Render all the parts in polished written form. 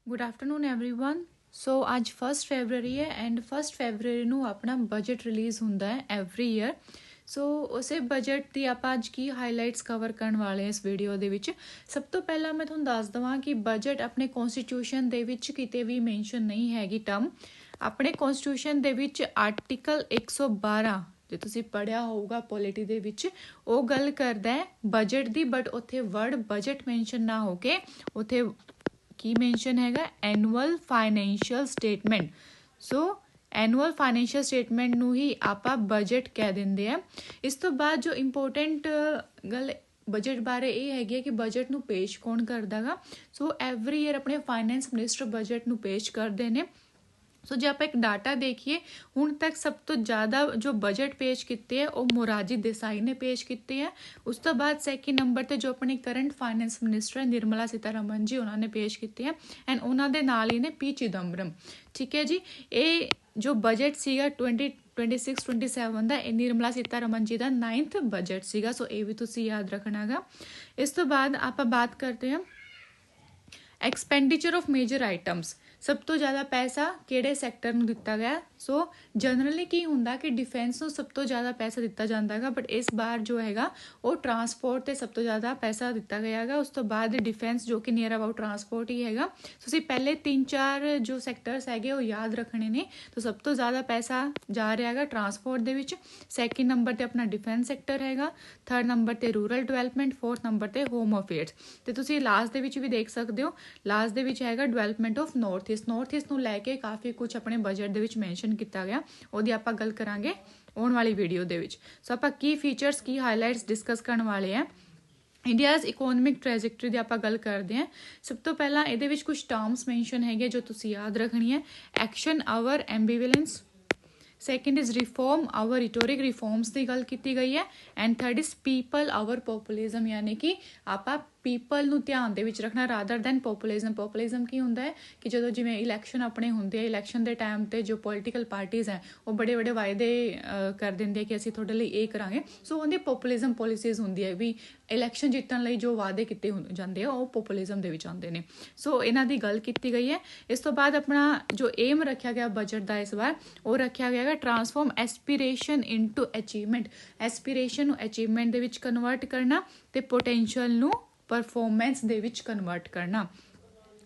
Good afternoon everyone. सो ਅੱਜ 1 February ਹੈ and 1 February ਨੂੰ ਆਪਣਾ ਬਜਟ ਰਿਲੀਜ਼ ਹੁੰਦਾ ਹੈ ਐਵਰੀ ਈਅਰ। ਸੋ ਉਸੇ ਬਜਟ ਦੀ ਆਪਾਂ ਅੱਜ ਕੀ ਹਾਈਲਾਈਟਸ ਕਵਰ ਕਰਨ ਵਾਲੇ ਹਾਂ ਇਸ ਵੀਡੀਓ ਦੇ ਵਿੱਚ। ਸਭ ਤੋਂ ਪਹਿਲਾਂ ਮੈਂ ਤੁਹਾਨੂੰ ਦੱਸ ਦਵਾਂ ਕਿ ਬਜਟ ਆਪਣੇ ਕਨਸਟੀਟਿਊਸ਼ਨ ਦੇ ਵਿੱਚ ਕਿਤੇ ਵੀ ਮੈਂਸ਼ਨ ਨਹੀਂ ਹੈਗੀ ਟਰਮ। ਆਪਣੇ ਕਨਸਟੀਟਿਊਸ਼ਨ ਦੇ ਵਿੱਚ ਆਰਟੀਕਲ 112 ਜੇ ਤੁਸੀਂ ਪੜ੍ਹਿਆ ਹੋਊਗਾ ਪੋਲਿਟੀ ਦੇ ਵਿੱਚ ਉਹ ਗੱਲ ਕਰਦਾ ਹੈ ਬਜਟ ਦੀ, ਬਟ ਉੱਥੇ ਵਰਡ ਬਜਟ ਮੈਂਸ਼ਨ ਨਾ ਹੋ ਕੇ ਉੱਥੇ ਕੀ ਮੈਂਸ਼ਨ ਹੈਗਾ ਐਨੂਅਲ ਫਾਈਨੈਂਸ਼ੀਅਲ ਸਟੇਟਮੈਂਟ। ਸੋ ਐਨੂਅਲ ਫਾਈਨੈਂਸ਼ੀਅਲ ਸਟੇਟਮੈਂਟ ਨੂੰ ਹੀ ਆਪਾਂ ਬਜਟ ਕਹਿ ਦਿੰਦੇ ਆ। ਇਸ ਤੋਂ ਬਾਅਦ ਜੋ ਇੰਪੋਰਟੈਂਟ ਗੱਲ ਬਜਟ ਬਾਰੇ ਇਹ ਹੈਗੀ ਹੈ ਕਿ ਬਜਟ ਨੂੰ ਪੇਸ਼ ਕੌਣ ਕਰਦਾ ਗਾ। ਸੋ ਐਵਰੀ ਈਅਰ ਆਪਣੇ ਫਾਈਨੈਂਸ ਮਿਨਿਸਟਰ ਬਜਟ ਨੂੰ ਪੇਸ਼ ਕਰਦੇ ਨੇ। ਸੋ ਜੇ ਆਪਾਂ ਇੱਕ ਡਾਟਾ ਦੇਖੀਏ ਹੁਣ ਤੱਕ ਸਭ ਤੋਂ ਜ਼ਿਆਦਾ ਜੋ ਬਜਟ ਪੇਸ਼ ਕੀਤੇ ਹੈ ਉਹ ਮੋਰਾਰਜੀ ਦੇਸਾਈ ਨੇ ਪੇਸ਼ ਕੀਤੇ ਹੈ। ਉਸ ਤੋਂ ਬਾਅਦ ਸੈਕਿੰਡ ਨੰਬਰ ਤੇ ਜੋ ਆਪਣੇ ਕਰੰਟ ਫਾਈਨੈਂਸ ਮਿਨਿਸਟਰ ਹੈ ਨਿਰਮਲਾ ਸੀਤਾਰਮਨ ਜੀ ਉਹਨਾਂ ਨੇ ਪੇਸ਼ ਕੀਤੇ ਹੈ ਐਂਡ ਉਹਨਾਂ ਦੇ ਨਾਲ ਹੀ ਨੇ ਪੀ ਚਿਦੰਬਰਮ। ਠੀਕ ਹੈ ਜੀ, ਇਹ ਜੋ ਬਜਟ ਸੀਗਾ 2026-27 ਦਾ ਇਹ ਨਿਰਮਲਾ ਸੀਤਾਰਮਨ ਜੀ ਦਾ 9th ਬਜਟ ਸੀਗਾ। ਸੋ ਇਹ ਵੀ ਤੁਸੀਂ ਯਾਦ ਰੱਖਣਾ ਗਾ। ਇਸ ਤੋਂ ਬਾਅਦ ਆਪਾਂ ਬਾਤ ਕਰਦੇ ਹਾਂ ਐਕਸਪੈਂਡੀਚਰ ਆਫ ਮੇਜਰ ਆਈਟਮਸ। ਸਭ ਤੋਂ ਜ਼ਿਆਦਾ ਪੈਸਾ ਕਿਹੜੇ ਸੈਕਟਰ ਨੂੰ ਦਿੱਤਾ ਗਿਆ। ਸੋ ਜਨਰਲੀ ਕੀ ਹੁੰਦਾ ਕਿ ਡਿਫੈਂਸ ਨੂੰ ਸਭ ਤੋਂ ਜ਼ਿਆਦਾ ਪੈਸਾ ਦਿੱਤਾ ਜਾਂਦਾ ਹੈਗਾ, ਬਟ ਇਸ ਵਾਰ ਜੋ ਹੈਗਾ ਉਹ ਟਰਾਂਸਪੋਰਟ ਤੇ ਸਭ ਤੋਂ ਜ਼ਿਆਦਾ ਪੈਸਾ ਦਿੱਤਾ ਗਿਆ ਹੈਗਾ। ਉਸ ਤੋਂ ਬਾਅਦ ਡਿਫੈਂਸ ਜੋ ਕਿ ਨੀਅਰ ਅਬਾਊਟ ਟਰਾਂਸਪੋਰਟ ਹੀ ਹੈਗਾ। ਤੁਸੀਂ ਪਹਿਲੇ 3-4 ਜੋ ਸੈਕਟਰਸ ਹੈਗੇ ਉਹ ਯਾਦ ਰੱਖਣੇ ਨੇ। ਤਾਂ ਸਭ ਤੋਂ ਜ਼ਿਆਦਾ ਪੈਸਾ ਜਾ ਰਿਹਾ ਹੈਗਾ ਟਰਾਂਸਪੋਰਟ ਦੇ ਵਿੱਚ, ਸੈਕਿੰਡ ਨੰਬਰ ਤੇ ਆਪਣਾ ਡਿਫੈਂਸ ਸੈਕਟਰ ਹੈਗਾ, ਥਰਡ ਨੰਬਰ ਤੇ ਰੂਰਲ ਡਿਵੈਲਪਮੈਂਟ, ਫੋਰਥ ਨੰਬਰ ਤੇ ਹੋਮ ਅਫੇਅਰਸ। ਤੇ ਤੁਸੀਂ ਲਾਸਟ ਦੇ ਵਿੱਚ ਵੀ ਦੇਖ ਸਕਦੇ ਹੋ ਲਾਸਟ ਦੇ ਵਿੱਚ ਹੈਗਾ ਡਿਵੈਲਪਮੈਂਟ ਆਫ ਨਾਰਥ ਈਸਟ ਨੂੰ ਲੈ ਕੇ ਕਾਫੀ ਕੁਝ ਆਪਣੇ ਬਜਟ ਦੇ ਵਿੱਚ ਮੈਂਸ਼ਨ ਕੀਤਾ ਗਿਆ। ਉਹਦੀ ਆਪਾਂ ਗੱਲ ਕਰਾਂਗੇ ਆਉਣ ਵਾਲੀ ਵੀਡੀਓ ਦੇ ਵਿੱਚ। ਸੋ ਆਪਾਂ ਕੀ ਫੀਚਰਸ ਕੀ ਹਾਈਲਾਈਟਸ ਡਿਸਕਸ ਕਰਨ ਵਾਲੇ ਆ। ਇੰਡੀਆਜ਼ ਇਕੋਨਮਿਕ ਟ੍ਰੈਜੈਕਟਰੀ ਦੀ ਆਪਾਂ ਗੱਲ ਕਰਦੇ ਹਾਂ। ਸਭ ਤੋਂ ਪਹਿਲਾਂ ਇਹਦੇ ਵਿੱਚ ਕੁਝ ਟਰਮਸ ਮੈਂਸ਼ਨ ਹੈਗੇ ਜੋ ਤੁਸੀਂ ਯਾਦ ਰੱਖਣੀ ਹੈ। Action or ambivalence, second is reform or rhetoric reforms ਦੀ ਗੱਲ ਕੀਤੀ ਗਈ ਹੈ and third is people or populism, ਯਾਨੀ ਕਿ ਆਪਾਂ ਪੀਪਲ ਨੂੰ ਧਿਆਨ ਦੇ ਵਿੱਚ ਰੱਖਣਾ ਰਾਦਰ ਦੈਨ ਪੋਪੂਲਿਜ਼ਮ। ਪੋਪੂਲਿਜ਼ਮ ਕੀ ਹੁੰਦਾ ਹੈ ਕਿ ਜਦੋਂ ਜਿਵੇਂ ਇਲੈਕਸ਼ਨ ਆਪਣੇ ਹੁੰਦੇ ਆ, ਇਲੈਕਸ਼ਨ ਦੇ ਟਾਈਮ ਤੇ ਜੋ ਪੋਲੀਟੀਕਲ ਪਾਰਟੀਜ਼ ਹੈ ਉਹ ਬੜੇ ਬੜੇ ਵਾਅਦੇ ਕਰ ਦਿੰਦੇ ਆ ਕਿ ਅਸੀਂ ਤੁਹਾਡੇ ਲਈ ਇਹ ਕਰਾਂਗੇ। ਸੋ ਉਹਦੀ ਪੋਪੂਲਿਜ਼ਮ ਪੋਲਿਸੀਜ਼ ਹੁੰਦੀ ਹੈ ਵੀ ਇਲੈਕਸ਼ਨ ਜਿੱਤਣ ਲਈ ਜੋ ਵਾਅਦੇ ਕੀਤੇ ਜਾਂਦੇ ਆ ਉਹ ਪੋਪੂਲਿਜ਼ਮ ਦੇ ਵਿੱਚ ਆਉਂਦੇ ਨੇ। ਸੋ ਇਹਨਾਂ ਦੀ ਗੱਲ ਕੀਤੀ ਗਈ ਹੈ। ਇਸ ਤੋਂ ਬਾਅਦ ਆਪਣਾ ਜੋ ਏਮ ਰੱਖਿਆ ਗਿਆ ਬਜਟ ਦਾ ਇਸ ਵਾਰ ਉਹ ਰੱਖਿਆ ਗਿਆ ਹੈ transform aspiration into achievement. Aspiration ਨੂੰ ਅਚੀਵਮੈਂਟ ਦੇ ਵਿੱਚ ਕਨਵਰਟ ਕਰਨਾ ਤੇ ਪੋਟੈਂਸ਼ੀਅਲ ਨੂੰ ਪਰਫਾਰਮੈਂਸ ਦੇ ਵਿੱਚ ਕਨਵਰਟ ਕਰਨਾ।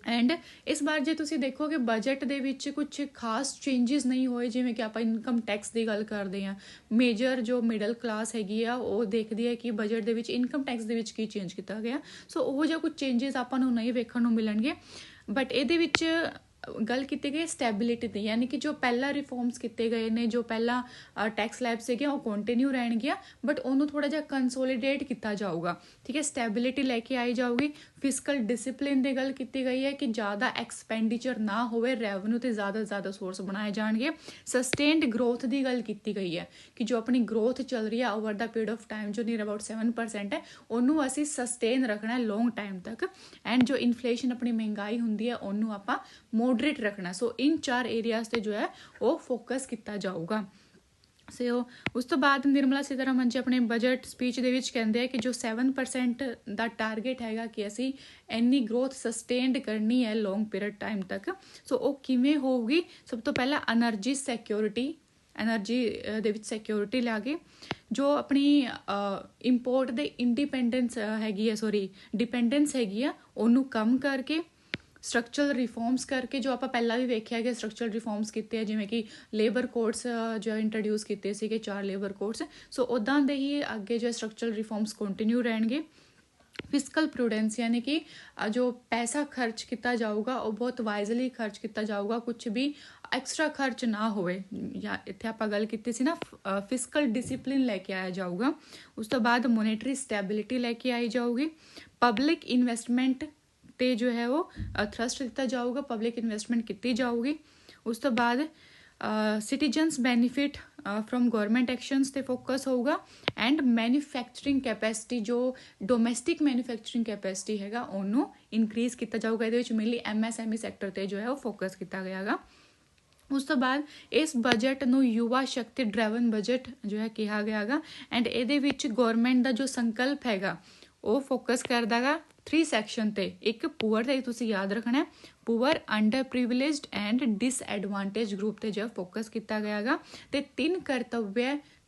ਐਂਡ ਇਸ ਵਾਰ ਜੇ ਤੁਸੀਂ ਦੇਖੋਗੇ ਬਜਟ ਦੇ ਵਿੱਚ ਕੁਝ ਖਾਸ ਚੇਂਜਸ ਨਹੀਂ ਹੋਏ। ਜਿਵੇਂ ਕਿ ਆਪਾਂ ਇਨਕਮ ਟੈਕਸ ਦੀ ਗੱਲ ਕਰਦੇ ਹਾਂ, ਮੇਜਰ ਜੋ ਮਿਡਲ ਕਲਾਸ ਹੈਗੀ ਆ ਉਹ ਦੇਖਦੀ ਹੈ ਕਿ ਬਜਟ ਦੇ ਵਿੱਚ ਇਨਕਮ ਟੈਕਸ ਦੇ ਵਿੱਚ ਕੀ ਚੇਂਜ ਕੀਤਾ ਗਿਆ। ਸੋ ਉਹ ਜਿਹਾ ਕੁਝ ਚੇਂਜਸ ਆਪਾਂ ਨੂੰ ਨਹੀਂ ਵੇਖਣ ਨੂੰ ਮਿਲਣਗੇ। ਬਟ ਇਹਦੇ ਵਿੱਚ ਗੱਲ ਕੀਤੀ ਗਈ ਸਟੈਬਿਲਿਟੀ ਦੀ, ਯਾਨੀ ਕਿ ਜੋ ਪਹਿਲਾਂ ਰਿਫਾਰਮਸ ਕੀਤੇ ਗਏ ਨੇ, ਜੋ ਪਹਿਲਾਂ ਟੈਕਸ ਲੈਬ ਸੀਗੇ ਉਹ ਕੰਟੀਨਿਊ ਰਹਿਣਗੀਆਂ, ਬਟ ਉਹਨੂੰ ਥੋੜਾ ਜਿਹਾ ਕੰਸੋਲੀਡੇਟ ਕੀਤਾ ਜਾਊਗਾ। ਠੀਕ ਹੈ, ਸਟੈਬਿਲਿਟੀ ਲੈ ਕੇ ਆਈ ਜਾਊਗੀ। ਫਿਸਕਲ ਡਿਸਿਪਲਿਨ ਦੀ ਗੱਲ ਕੀਤੀ ਗਈ ਹੈ ਕਿ ਜ਼ਿਆਦਾ ਐਕਸਪੈਂਡੀਚਰ ਨਾ ਹੋਵੇ, ਰੈਵਨਿਊ ਤੇ ਜ਼ਿਆਦਾ ਸੋਰਸ ਬਣਾਏ ਜਾਣਗੇ। ਸਸਟੇਨਡ ਗਰੋਥ ਦੀ ਗੱਲ ਕੀਤੀ ਗਈ ਹੈ ਕਿ ਜੋ ਆਪਣੀ ਗਰੋਥ ਚੱਲ ਰਹੀ ਹੈ over the period of time ਜੋ ਨੀਅਰ ਅਬਾਊਟ 7% ਹੈ ਉਹਨੂੰ ਅਸੀਂ ਸਸਟੇਨ ਰੱਖਣਾ ਹੈ ਲੌਂਗ ਟਾਈਮ ਤੱਕ। ਐਂਡ ਜੋ ਇਨਫਲੇਸ਼ਨ ਆਪਣੀ ਮਹਿੰਗਾਈ ਹੁੰਦੀ ਹੈ ਉਹਨੂੰ ਆਪਾਂ ਮੋਡਰੇਟ ਰੱਖਣਾ। ਸੋ ਇਨ 4 ਏਰੀਆਜ਼ ਤੇ ਜੋ ਹੈ ਉਹ ਫੋਕਸ ਕੀਤਾ ਜਾਊਗਾ। ਸੋ ਉਸ ਤੋਂ ਬਾਅਦ ਨਿਰਮਲਾ ਸੀਤਾਰਮਨ ਜੀ ਆਪਣੇ ਬਜਟ ਸਪੀਚ ਦੇ ਵਿੱਚ ਕਹਿੰਦੇ ਆ ਕਿ ਜੋ 7% ਦਾ ਟਾਰਗੇਟ ਹੈਗਾ ਕਿ ਅਸੀਂ ਇੰਨੀ ਗਰੋਥ ਸਸਟੇਨਡ ਕਰਨੀ ਹੈ ਲੌਂਗ ਪੀਰੀਅਡ ਟਾਈਮ ਤੱਕ। ਸੋ ਉਹ ਕਿਵੇਂ ਹੋਊਗੀ। ਸਭ ਤੋਂ ਪਹਿਲਾਂ ਐਨਰਜੀ ਸਿਕਿਉਰਿਟੀ, ਐਨਰਜੀ ਦੇ ਵਿੱਚ ਸਿਕਿਉਰਿਟੀ ਲਿਆ ਕੇ ਜੋ ਆਪਣੀ ਇੰਪੋਰਟ ਦੇ ਇੰਡੀਪੈਂਡੈਂਸ ਹੈਗੀ ਹੈ ਡਿਪੈਂਡੈਂਸ ਹੈਗੀ ਆ ਉਹਨੂੰ ਕਮ ਕਰਕੇ, ਸਟਰਕਚਰਲ ਰਿਫਾਰਮਸ ਕਰਕੇ ਜੋ ਆਪਾਂ ਪਹਿਲਾਂ ਵੀ ਵੇਖਿਆ ਕਿ ਸਟਰਕਚਰਲ ਰਿਫਾਰਮਸ ਕੀਤੇ ਆ, ਜਿਵੇਂ ਕਿ ਲੇਬਰ ਕੋਡਸ ਜੋ ਇੰਟਰੋਡਿਊਸ ਕੀਤੇ ਸੀਗੇ 4 ਲੇਬਰ ਕੋਡਸ। ਸੋ ਉੱਦਾਂ ਦੇ ਹੀ ਅੱਗੇ ਜੋ ਸਟਰਕਚਰਲ ਰਿਫਾਰਮਸ ਕੰਟੀਨਿਊ ਰਹਿਣਗੇ। ਫਿਸਕਲ ਪ੍ਰੂਡੈਂਸ, ਯਾਨੀ ਕਿ ਜੋ ਪੈਸਾ ਖਰਚ ਕੀਤਾ ਜਾਊਗਾ ਉਹ ਬਹੁਤ ਵਾਈਜ਼ਲੀ ਖਰਚ ਕੀਤਾ ਜਾਊਗਾ, ਕੁਝ ਵੀ ਐਕਸਟਰਾ ਖਰਚ ਨਾ ਹੋਵੇ। ਜਾਂ ਇੱਥੇ ਆਪਾਂ ਗੱਲ ਕੀਤੀ ਸੀ ਨਾ ਫਿਸਕਲ ਡਿਸਿਪਲਿਨ ਲੈ ਕੇ ਆਇਆ ਜਾਊਗਾ। ਉਸ ਤੋਂ ਬਾਅਦ ਮੋਨੇਟਰੀ ਸਟੈਬਿਲਿਟੀ ਲੈ ਕੇ ਆਈ ਜਾਊਗੀ। ਪਬਲਿਕ ਇਨਵੈਸਟਮੈਂਟ ਤੇ ਜੋ ਹੈ ਉਹ ਥਰਸਟ ਦਿੱਤਾ ਜਾਊਗਾ, ਪਬਲਿਕ ਇਨਵੈਸਟਮੈਂਟ ਕੀਤੀ ਜਾਊਗੀ। ਉਸ ਤੋਂ ਬਾਅਦ citizens benefit from government actions ਤੇ ਫੋਕਸ ਹੋਊਗਾ। ਐਂਡ ਮੈਨੂਫੈਕਚਰਿੰਗ ਕੈਪੈਸਿਟੀ ਜੋ ਡੋਮੈਸਟਿਕ ਮੈਨੂਫੈਕਚਰਿੰਗ ਕੈਪੈਸਿਟੀ ਹੈਗਾ ਉਹਨੂੰ ਇਨਕਰੀਜ਼ ਕੀਤਾ ਜਾਊਗਾ। ਇਹਦੇ ਵਿੱਚ ਮੇਨਲੀ MSME ਸੈਕਟਰ ਤੇ ਜੋ ਹੈ ਉਹ ਫੋਕਸ ਕੀਤਾ ਗਿਆ ਹੈਗਾ। ਉਸ ਤੋਂ ਬਾਅਦ ਇਸ ਬਜਟ ਨੂੰ ਯੁਵਾ ਸ਼ਕਤੀ ਡਰਾਈਵਨ ਬਜਟ ਜੋ ਹੈ ਕਿਹਾ ਗਿਆ ਹੈਗਾ। ਐਂਡ ਇਹਦੇ ਵਿੱਚ ਗਵਰਨਮੈਂਟ ਦਾ ਜੋ ਸੰਕਲਪ ਹੈਗਾ ਉਹ ਫੋਕਸ ਕਰਦਾ ਗਾ 3 ਸੈਕਸ਼ਨ ਤੇ, ਇੱਕ ਪੂਅਰ ਤੇ ਤੁਸੀਂ ਯਾਦ ਰੱਖਣਾ, poor, underprivileged and disadvantage group ਤੇ ਜੋ ਫੋਕਸ ਕੀਤਾ ਗਿਆ ਹੈਗਾ। ਤੇ 3 ਕਰਤੱਵ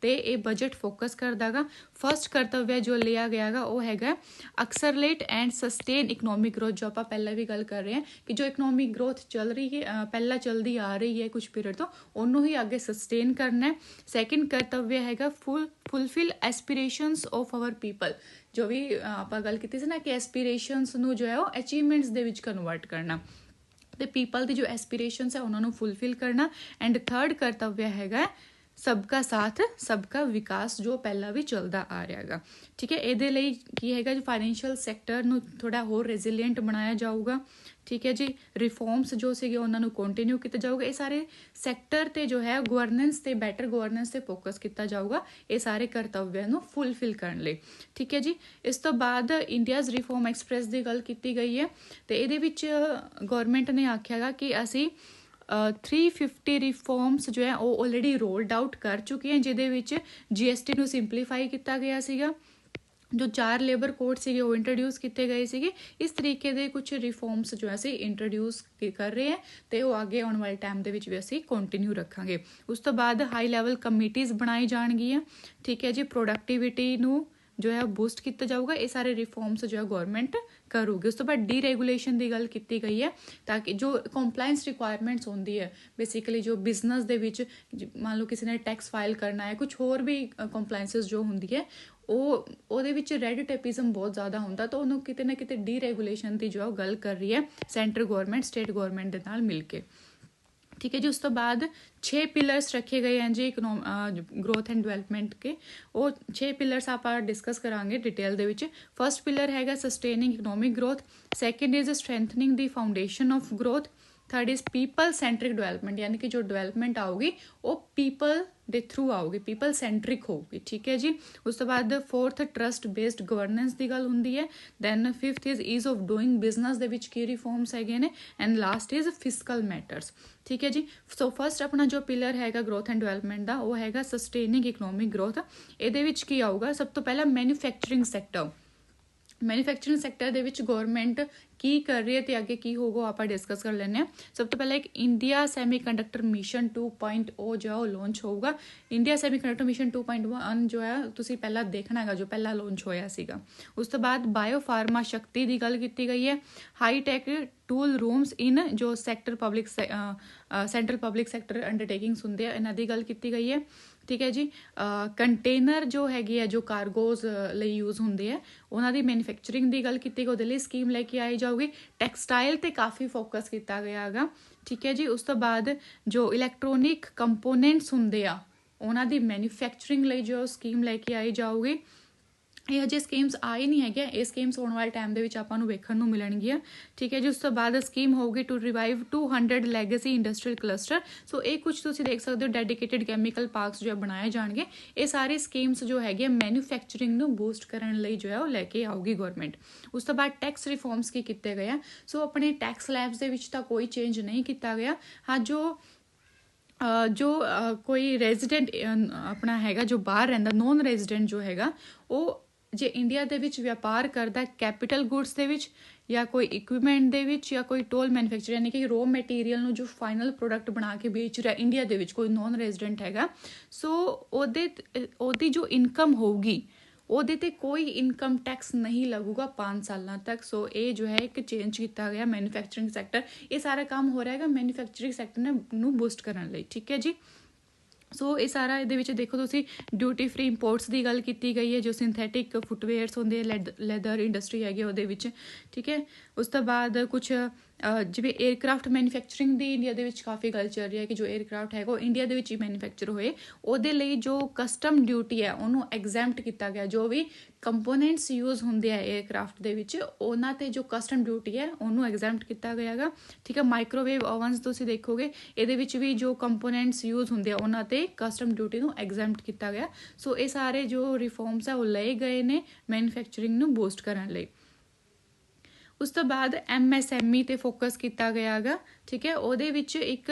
ਤੇ ਇਹ ਬਜਟ ਫੋਕਸ ਕਰਦਾ ਗਾ। ਫਸਟ ਕਰਤੱਵ ਜੋ ਲਿਆ ਗਿਆ ਹੈਗਾ ਉਹ ਹੈਗਾ accelerate and sustain economic growth, ਜੋ ਆਪਾਂ ਪਹਿਲਾਂ ਵੀ ਗੱਲ ਕਰ ਰਹੇ ਹਾਂ ਕਿ ਜੋ ਇਕਨੋਮਿਕ ਗਰੋਥ ਚੱਲ ਰਹੀ ਹੈ, ਪਹਿਲਾਂ ਚੱਲਦੀ ਆ ਰਹੀ ਹੈ ਕੁਝ ਪੀਰੀਅਡ ਤੋਂ, ਉਹਨੂੰ ਹੀ ਅੱਗੇ ਸਸਟੇਨ ਕਰਨਾ ਹੈ। ਸੈਕਿੰਡ ਕਰਤੱਵ ਹੈਗਾ fulfil aspirations of hour people, ਜੋ ਵੀ ਆਪਾਂ ਗੱਲ ਕੀਤੀ ਸੀ ਨਾ ਕਿ ਐਸਪੀਰੇਸ਼ਨਸ ਨੂੰ ਜੋ ਹੈ ਉਹ ਅਚੀਵਮੈਂਟਸ ਦੇ ਵਿੱਚ ਕਨਵਰਟ ਕਰਨਾ, ਤੇ ਪੀਪਲ ਦੀ ਜੋ ਐਸਪੀਰੇਸ਼ਨਸ ਹੈ ਉਹਨਾਂ ਨੂੰ ਫੁਲਫਿਲ ਕਰਨਾ। ਐਂਡ ਥਰਡ ਕਰਤੱਵ ਹੈਗਾ सबका साथ सबका विकास, जो पहला भी चलता आ रहा हैगा। ठीक है, ਇਹਦੇ ਲਈ ਕੀ ਹੈਗਾ ਜੀ, ਫਾਈਨੈਂਸ਼ੀਅਲ ਸੈਕਟਰ ਨੂੰ ਥੋੜਾ ਹੋਰ ਰੈਜ਼ਿਲੀਐਂਟ ਬਣਾਇਆ ਜਾਊਗਾ। ਠੀਕ ਹੈ ਜੀ, ਰਿਫਾਰਮਸ ਜੋ ਸੀਗੇ ਉਹਨਾਂ ਨੂੰ ਕੰਟੀਨਿਊ ਕੀਤਾ ਜਾਊਗਾ। ਇਹ ਸਾਰੇ ਸੈਕਟਰ ਤੇ ਜੋ ਹੈ ਗਵਰਨੈਂਸ ਤੇ ਬੈਟਰ ਗਵਰਨੈਂਸ ਤੇ ਫੋਕਸ ਕੀਤਾ ਜਾਊਗਾ ਇਹ ਸਾਰੇ ਕਰਤੱਵਿਆਂ ਨੂੰ ਫੁਲਫਿਲ ਕਰਨ ਲਈ। ਠੀਕ ਹੈ ਜੀ, ਇਸ ਤੋਂ ਬਾਅਦ ਇੰਡੀਆਜ਼ ਰਿਫਾਰਮ ਐਕਸਪ੍ਰੈਸ ਦੀ ਗੱਲ ਕੀਤੀ ਗਈ ਹੈ, ਤੇ ਇਹਦੇ ਵਿੱਚ ਗਵਰਨਮੈਂਟ ਨੇ ਆਖਿਆ ਗਾ ਕਿ ਅਸੀਂ 350 ਰਿਫਾਰਮਸ ਜੋ ਹੈ ਉਹ ਆਲਰੇਡੀ ਰੋਲਡ ਆਊਟ ਕਰ ਚੁੱਕੇ ਹਨ, ਜਿਹਦੇ ਵਿੱਚ GST ਨੂੰ ਸਿੰਪਲੀਫਾਈ ਕੀਤਾ ਗਿਆ ਸੀਗਾ, ਜੋ 4 ਲੇਬਰ ਕੋਡ ਸੀਗੇ ਉਹ ਇੰਟਰੋਡਿਊਸ ਕੀਤੇ ਗਏ ਸੀਗੇ। ਇਸ ਤਰੀਕੇ ਦੇ ਕੁਝ ਰਿਫਾਰਮਸ ਜੋ ਅਸੀਂ ਇੰਟਰੋਡਿਊਸ ਕਰ ਰਹੇ ਹਾਂ ਤੇ ਉਹ ਅੱਗੇ ਆਉਣ ਵਾਲੇ ਟਾਈਮ ਦੇ ਵਿੱਚ ਵੀ ਅਸੀਂ ਕੰਟੀਨਿਊ ਰੱਖਾਂਗੇ। ਉਸ ਤੋਂ ਬਾਅਦ ਹਾਈ ਲੈਵਲ ਕਮੇਟੀਜ਼ ਬਣਾਈ ਜਾਣਗੀਆਂ। ਠੀਕ ਹੈ ਜੀ, ਪ੍ਰੋਡਕਟਿਵਿਟੀ ਨੂੰ ਜੋ ਹੈ ਬੂਸਟ ਕੀਤਾ ਜਾਊਗਾ। ਇਹ ਸਾਰੇ ਰਿਫਾਰਮਸ ਜੋ ਹੈ ਗਵਰਨਮੈਂਟ ਕਰੂਗੀ। ਉਸ ਤੋਂ ਬਾਅਦ ਡੀਰੈਗੂਲੇਸ਼ਨ ਦੀ ਗੱਲ ਕੀਤੀ ਗਈ ਹੈ, ਤਾਂ ਕਿ ਜੋ ਕੰਪਲਾਈਂਸ ਰਿਕੁਆਇਰਮੈਂਟਸ ਹੁੰਦੀ ਹੈ ਬੇਸਿਕਲੀ ਜੋ ਬਿਜ਼ਨਸ ਦੇ ਵਿੱਚ, ਮੰਨ ਲਓ ਕਿਸੇ ਨੇ ਟੈਕਸ ਫਾਈਲ ਕਰਨਾ ਹੈ, ਕੁਝ ਹੋਰ ਵੀ ਕੰਪਲਾਈਂਸਿਸ ਜੋ ਹੁੰਦੀ ਹੈ ਉਹਦੇ ਵਿੱਚ ਰੈਡ ਟੇਪਿਜ਼ਮ ਬਹੁਤ ਜ਼ਿਆਦਾ ਹੁੰਦਾ, ਤਾਂ ਉਹਨੂੰ ਕਿਤੇ ਨਾ ਕਿਤੇ ਡੀਰੈਗੂਲੇਸ਼ਨ ਦੀ ਜੋ ਗੱਲ ਕਰ ਰਹੀ ਹੈ ਸੈਂਟਰ ਗਵਰਨਮੈਂਟ ਸਟੇਟ ਗਵਰਨਮੈਂਟ ਦੇ ਨਾਲ ਮਿਲ ਕੇ। ਠੀਕ ਹੈ ਜੀ, ਉਸ ਤੋਂ ਬਾਅਦ 6 ਪਿਲਰਸ ਰੱਖੇ ਗਏ ਹਨ ਜੀ ਗਰੋਥ ਐਂਡ ਡਿਵੈਲਪਮੈਂਟ ਕੇ। ਉਹ 6 ਪਿਲਰਸ ਆਪਾਂ ਡਿਸਕਸ ਕਰਾਂਗੇ ਡਿਟੇਲ ਦੇ ਵਿੱਚ। ਫਸਟ ਪਿਲਰ ਹੈਗਾ ਸਸਟੇਨਿੰਗ economic growth, second is strengthening the foundation of growth, third is people centric development, ਯਾਨੀ ਕਿ ਜੋ ਡਿਵੈਲਪਮੈਂਟ ਆਊਗੀ ਉਹ ਪੀਪਲ ਦੇ ਥਰੂ ਆਊਗੀ, ਪੀਪਲ ਸੈਂਟਰਿਕ ਹੋਊਗੀ। ਠੀਕ ਹੈ ਜੀ, ਉਸ ਤੋਂ ਬਾਅਦ ਫੋਰਥ ਟਰਸਟ ਬੇਸਡ ਗਵਰਨੈਂਸ ਦੀ ਗੱਲ ਹੁੰਦੀ ਹੈ। Then fifth is ease of doing business ਦੇ ਵਿੱਚ ਕੀ ਰਿਫਾਰਮਸ ਹੈਗੇ ਨੇ, and last is fiscal matters. ਠੀਕ ਹੈ ਜੀ, ਸੋ ਫਸਟ ਆਪਣਾ ਜੋ ਪਿਲਰ ਹੈਗਾ ਗਰੋਥ ਐਂਡ ਡਿਵੈਲਪਮੈਂਟ ਦਾ ਉਹ ਹੈਗਾ ਸਸਟੇਨਿੰਗ ਇਕਨੋਮਿਕ ਗਰੋਥ। ਇਹਦੇ ਵਿੱਚ ਕੀ ਆਊਗਾ, ਸਭ ਤੋਂ ਪਹਿਲਾਂ ਮੈਨੂਫੈਕਚਰਿੰਗ ਸੈਕਟਰ। ਮੈਨੂਫੈਕਚਰਿੰਗ ਸੈਕਟਰ ਦੇ ਵਿੱਚ ਗਵਰਨਮੈਂਟ ਕੀ ਕਰ ਰਹੀ ਹੈ ਤੇ ਅੱਗੇ ਕੀ ਹੋਊਗਾ ਆਪਾਂ ਡਿਸਕਸ ਕਰ ਲੈਂਦੇ ਹਾਂ। ਸਭ ਤੋਂ ਪਹਿਲਾਂ ਇੱਕ ਇੰਡੀਆ ਸੈਮੀਕੰਡਕਟਰ ਮਿਸ਼ਨ 2.0 ਜੋ ਹੈ ਉਹ ਲਾਂਚ ਹੋਊਗਾ। ਇੰਡੀਆ ਸੈਮੀਕੰਡਕਟਰ ਮਿਸ਼ਨ 2.1 ਜੋ ਹੈ ਤੁਸੀਂ ਪਹਿਲਾਂ ਦੇਖਣਾ ਹੈਗਾ, ਜੋ ਪਹਿਲਾਂ ਲਾਂਚ ਹੋਇਆ ਸੀਗਾ। ਉਸ ਤੋਂ ਬਾਅਦ ਬਾਇਓ ਫਾਰਮਾ ਸ਼ਕਤੀ ਦੀ ਗੱਲ ਕੀਤੀ ਗਈ ਹੈ। ਹਾਈ ਟੈਕ ਟੂਲ ਰੂਮਸ ਇਨ ਜੋ ਸੈਂਟਰਲ ਪਬਲਿਕ ਸੈਕਟਰ ਅੰਡਰਟੇਕਿੰਗਸ ਹੁੰਦੇ ਆ, ਇਹਨਾਂ ਦੀ ਗੱਲ ਕੀਤੀ ਗਈ ਹੈ। ਠੀਕ ਹੈ ਜੀ, ਕੰਟੇਨਰ ਜੋ ਹੈਗੇ ਆ ਜੋ ਕਾਰਗੋਜ਼ ਲਈ ਯੂਜ਼ ਹੁੰਦੇ ਆ ਉਹਨਾਂ ਦੀ ਮੈਨੂਫੈਕਚਰਿੰਗ ਦੀ ਗੱਲ ਕੀਤੀ ਗਈ, ਉਹਦੇ ਲਈ ਸਕੀਮ ਲੈ ਕੇ ਆਈ ਜਾਊਗੀ। ਟੈਕਸਟਾਈਲ ਤੇ ਕਾਫੀ ਫੋਕਸ ਕੀਤਾ ਗਿਆ ਹੈਗਾ। ਠੀਕ ਹੈ ਜੀ, ਉਸ ਤੋਂ ਬਾਅਦ ਜੋ ਇਲੈਕਟ੍ਰੋਨਿਕ ਕੰਪੋਨੈਂਟਸ ਹੁੰਦੇ ਆ ਉਹਨਾਂ ਦੀ ਮੈਨੂਫੈਕਚਰਿੰਗ ਲਈ ਜੋ ਸਕੀਮ ਲੈ ਕੇ ਆਈ ਜਾਊਗੀ। ਇਹ ਅਜੇ ਸਕੀਮਸ ਆਏ ਨਹੀਂ ਹੈਗੇ, ਇਹ ਸਕੀਮਸ ਆਉਣ ਵਾਲੇ ਟਾਈਮ ਦੇ ਵਿੱਚ ਆਪਾਂ ਨੂੰ ਵੇਖਣ ਨੂੰ ਮਿਲਣਗੀਆਂ। ਠੀਕ ਹੈ ਜੀ, ਉਸ ਤੋਂ ਬਾਅਦ ਸਕੀਮ ਹੋਊਗੀ to revive 200 legacy industrial cluster. So ਇਹ ਕੁਝ ਤੁਸੀਂ ਦੇਖ ਸਕਦੇ ਹੋ ਡੈਡੀਕੇਟਿਡ ਕੈਮੀਕਲ ਪਾਰਕਸ ਜੋ ਬਣਾਏ ਜਾਣਗੇ। ਇਹ ਸਾਰੀ ਸਕੀਮਸ ਜੋ ਹੈਗੇ ਮੈਨੂਫੈਕਚਰਿੰਗ ਨੂੰ ਬੂਸਟ ਕਰਨ ਲਈ ਜੋ ਹੈ ਉਹ ਲੈ ਕੇ ਆਊਗੀ ਗਵਰਨਮੈਂਟ। ਉਸ ਤੋਂ ਬਾਅਦ ਟੈਕਸ ਰਿਫਾਰਮਸ ਕੀ ਕੀਤੇ ਗਏ ਆ, ਸੋ ਆਪਣੇ ਟੈਕਸ ਸਲੈਬਸ ਦੇ ਵਿੱਚ ਤਾਂ ਕੋਈ ਚੇਂਜ ਨਹੀਂ ਕੀਤਾ ਗਿਆ। ਹਾਂ, ਜੋ ਕੋਈ ਰੈਜ਼ੀਡੈਂਟ ਆਪਣਾ ਹੈਗਾ ਜੋ ਬਾਹਰ ਰਹਿੰਦਾ ਨੋਨ ਰੈਜ਼ੀਡੈਂਟ ਜੋ ਹੈਗਾ, ਉਹ ਜੇ ਇੰਡੀਆ ਦੇ ਵਿੱਚ ਵਪਾਰ ਕਰਦਾ ਕੈਪੀਟਲ ਗੁੱਡਸ ਦੇ ਵਿੱਚ ਜਾਂ ਕੋਈ ਇਕਵਿਪਮੈਂਟ ਦੇ ਵਿੱਚ ਜਾਂ ਕੋਈ ਟੋਲ ਮੈਨੂਫੈਕਚਰ ਯਾਨੀ ਕਿ ਰੋ ਮਟੀਰੀਅਲ ਨੂੰ ਜੋ ਫਾਈਨਲ ਪ੍ਰੋਡਕਟ ਬਣਾ ਕੇ ਵੇਚ ਰਿਹਾ ਇੰਡੀਆ ਦੇ ਵਿੱਚ ਕੋਈ ਨੋਨ ਰੈਜ਼ੀਡੈਂਟ ਹੈਗਾ, ਸੋ ਉਹਦੀ ਜੋ ਇਨਕਮ ਹੋਊਗੀ ਉਹਦੇ ਤੇ ਕੋਈ ਇਨਕਮ ਟੈਕਸ ਨਹੀਂ ਲੱਗੂਗਾ 5 ਸਾਲਾਂ ਤੱਕ। ਸੋ ਇਹ ਜੋ ਹੈ ਇੱਕ ਚੇਂਜ ਕੀਤਾ ਗਿਆ ਮੈਨੂਫੈਕਚਰਿੰਗ ਸੈਕਟਰ। ਇਹ ਸਾਰਾ ਕੰਮ ਹੋ ਰਿਹਾ ਹੈਗਾ ਮੈਨੂਫੈਕਚਰਿੰਗ ਸੈਕਟਰ ਨੂੰ ਬੂਸਟ ਕਰਨ ਲਈ। ਠੀਕ ਹੈ ਜੀ, ਸੋ ਇਹ ਸਾਰਾ ਇਹਦੇ ਵਿੱਚ ਦੇਖੋ ਤੁਸੀਂ ਡਿਊਟੀ ਫ੍ਰੀ ਇੰਪੋਰਟਸ ਦੀ ਗੱਲ ਕੀਤੀ ਗਈ ਹੈ, ਜੋ ਸਿੰਥੈਟਿਕ ਫੁੱਟਵੇਅਰਸ ਹੁੰਦੇ ਆ, ਲੈਦਰ ਇੰਡਸਟਰੀ ਹੈਗੀ ਉਹਦੇ ਵਿੱਚ। ਠੀਕ ਹੈ, ਉਸ ਤੋਂ ਬਾਅਦ ਕੁਝ ਜਿਵੇਂ ਏਅਰਕ੍ਰਾਫਟ ਮੈਨੂਫੈਕਚਰਿੰਗ ਦੀ ਇੰਡੀਆ ਦੇ ਵਿੱਚ ਕਾਫੀ ਗੱਲ ਚੱਲ ਰਹੀ ਹੈ ਕਿ ਜੋ ਏਅਰਕ੍ਰਾਫਟ ਹੈਗਾ ਉਹ ਇੰਡੀਆ ਦੇ ਵਿੱਚ ਹੀ ਮੈਨੂਫੈਕਚਰ ਹੋਏ, ਉਹਦੇ ਲਈ ਜੋ ਕਸਟਮ ਡਿਊਟੀ ਹੈ ਉਹਨੂੰ ਐਗਜ਼ੈਂਪਟ ਕੀਤਾ ਗਿਆ। ਜੋ ਵੀ ਕੰਪੋਨੈਂਟਸ ਯੂਜ਼ ਹੁੰਦੇ ਆ ਏਅਰਕ੍ਰਾਫਟ ਦੇ ਵਿੱਚ ਉਹਨਾਂ 'ਤੇ ਜੋ ਕਸਟਮ ਡਿਊਟੀ ਹੈ ਉਹਨੂੰ ਐਗਜ਼ੈਂਪਟ ਕੀਤਾ ਗਿਆ ਹੈਗਾ। ਠੀਕ ਹੈ, ਮਾਈਕ੍ਰੋਵੇਵ ਓਵਨਸ ਤੁਸੀਂ ਦੇਖੋਗੇ ਇਹਦੇ ਵਿੱਚ ਵੀ ਜੋ ਕੰਪੋਨੈਂਟਸ ਯੂਜ਼ ਹੁੰਦੇ ਆ ਉਹਨਾਂ 'ਤੇ ਕਸਟਮ ਡਿਊਟੀ ਨੂੰ ਐਗਜ਼ੈਂਪਟ ਕੀਤਾ ਗਿਆ। ਸੋ ਇਹ ਸਾਰੇ ਜੋ ਰਿਫਾਰਮਸ ਆ ਉਹ ਲਏ ਗਏ ਨੇ ਮੈਨੂਫੈਕਚਰਿੰਗ ਨੂੰ ਬੂਸਟ ਕਰਨ ਲਈ। ਉਸ ਤੋਂ ਬਾਅਦ MSME ਤੇ ਫੋਕਸ ਕੀਤਾ ਗਿਆ ਹੈਗਾ। ਠੀਕ ਹੈ, ਉਹਦੇ ਵਿੱਚ ਇੱਕ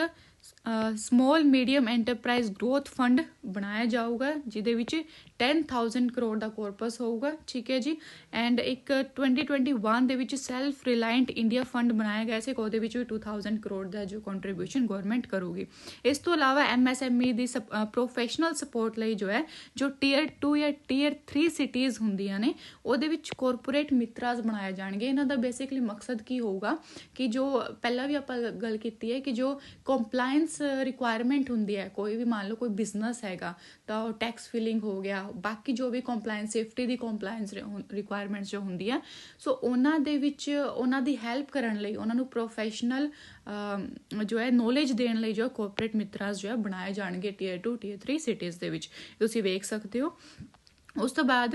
small medium enterprise growth fund ਬਣਾਇਆ ਜਾਊਗਾ ਜਿਹਦੇ ਵਿੱਚ 10,000 ਕਰੋੜ ਦਾ ਕੋਰਪਸ ਹੋਊਗਾ, ਠੀਕ ਹੈ ਜੀ। ਐਂਡ ਇੱਕ 2021 ਦੇ ਵਿੱਚ ਸੈਲਫ ਰਿਲਾਇੰਟ ਇੰਡੀਆ ਫੰਡ ਬਣਾਇਆ ਗਿਆ ਸੀ, ਉਹਦੇ ਵਿੱਚ ਵੀ 2,000 ਕਰੋੜ ਦਾ ਜੋ ਕੰਟਰੀਬਿਊਸ਼ਨ ਗਵਰਨਮੈਂਟ ਕਰੂਗੀ। ਇਸ ਤੋਂ ਇਲਾਵਾ MSME ਦੀ ਪ੍ਰੋਫੈਸ਼ਨਲ ਸਪੋਰਟ ਲਈ ਜੋ ਹੈ ਜੋ ਟੀਅਰ 2 ਜਾਂ ਟੀਅਰ 3 ਸਿਟੀਜ਼ ਹੁੰਦੀਆਂ ਨੇ ਉਹਦੇ ਵਿੱਚ ਕੋਰਪੋਰੇਟ ਮਿੱਤਰਾਸ ਬਣਾਏ ਜਾਣਗੇ। ਇਹਨਾਂ ਦਾ ਬੇਸਿਕਲੀ ਮਕਸਦ ਕੀ ਹੋਊਗਾ ਕਿ ਜੋ ਪਹਿਲਾਂ ਵੀ ਆਪਾਂ ਗੱਲ ਕੀਤੀ ਹੈ ਕਿ ਜੋ ਕੰਪਲਾਇੰਸ ਰਿਕੁਆਇਰਮੈਂਟ ਹੁੰਦੀ ਹੈ, ਕੋਈ ਵੀ ਮੰਨ ਲਓ ਕੋਈ ਬਿਜ਼ਨਸ ਹੈਗਾ ਤਾਂ ਉਹ ਟੈਕਸ ਫਿਲਿੰਗ ਹੋ ਗਿਆ, ਬਾਕੀ ਜੋ ਵੀ ਕੰਪਲਾਇੰਸ ਸੇਫਟੀ ਦੀ ਕੰਪਲਾਇੰਸ ਰਿਕੁਆਇਰਮੈਂਟਸ ਜੋ ਹੁੰਦੀ ਆ, ਸੋ ਉਹਨਾਂ ਦੇ ਵਿੱਚ ਉਹਨਾਂ ਦੀ ਹੈਲਪ ਕਰਨ ਲਈ ਉਹਨਾਂ ਨੂੰ ਪ੍ਰੋਫੈਸ਼ਨਲ ਜੋ ਹੈ ਨੌਲੇਜ ਦੇਣ ਲਈ ਜੋ ਕੋਰਪੋਰੇਟ ਮਿੱਤਰਾਸ ਜੋ ਹੈ ਬਣਾਏ ਜਾਣਗੇ ਟੀਅਰ 2 ਟੀਅਰ 3 ਸਿਟੀਜ਼ ਦੇ ਵਿੱਚ, ਤੁਸੀਂ ਵੇਖ ਸਕਦੇ ਹੋ। ਉਸ ਤੋਂ ਬਾਅਦ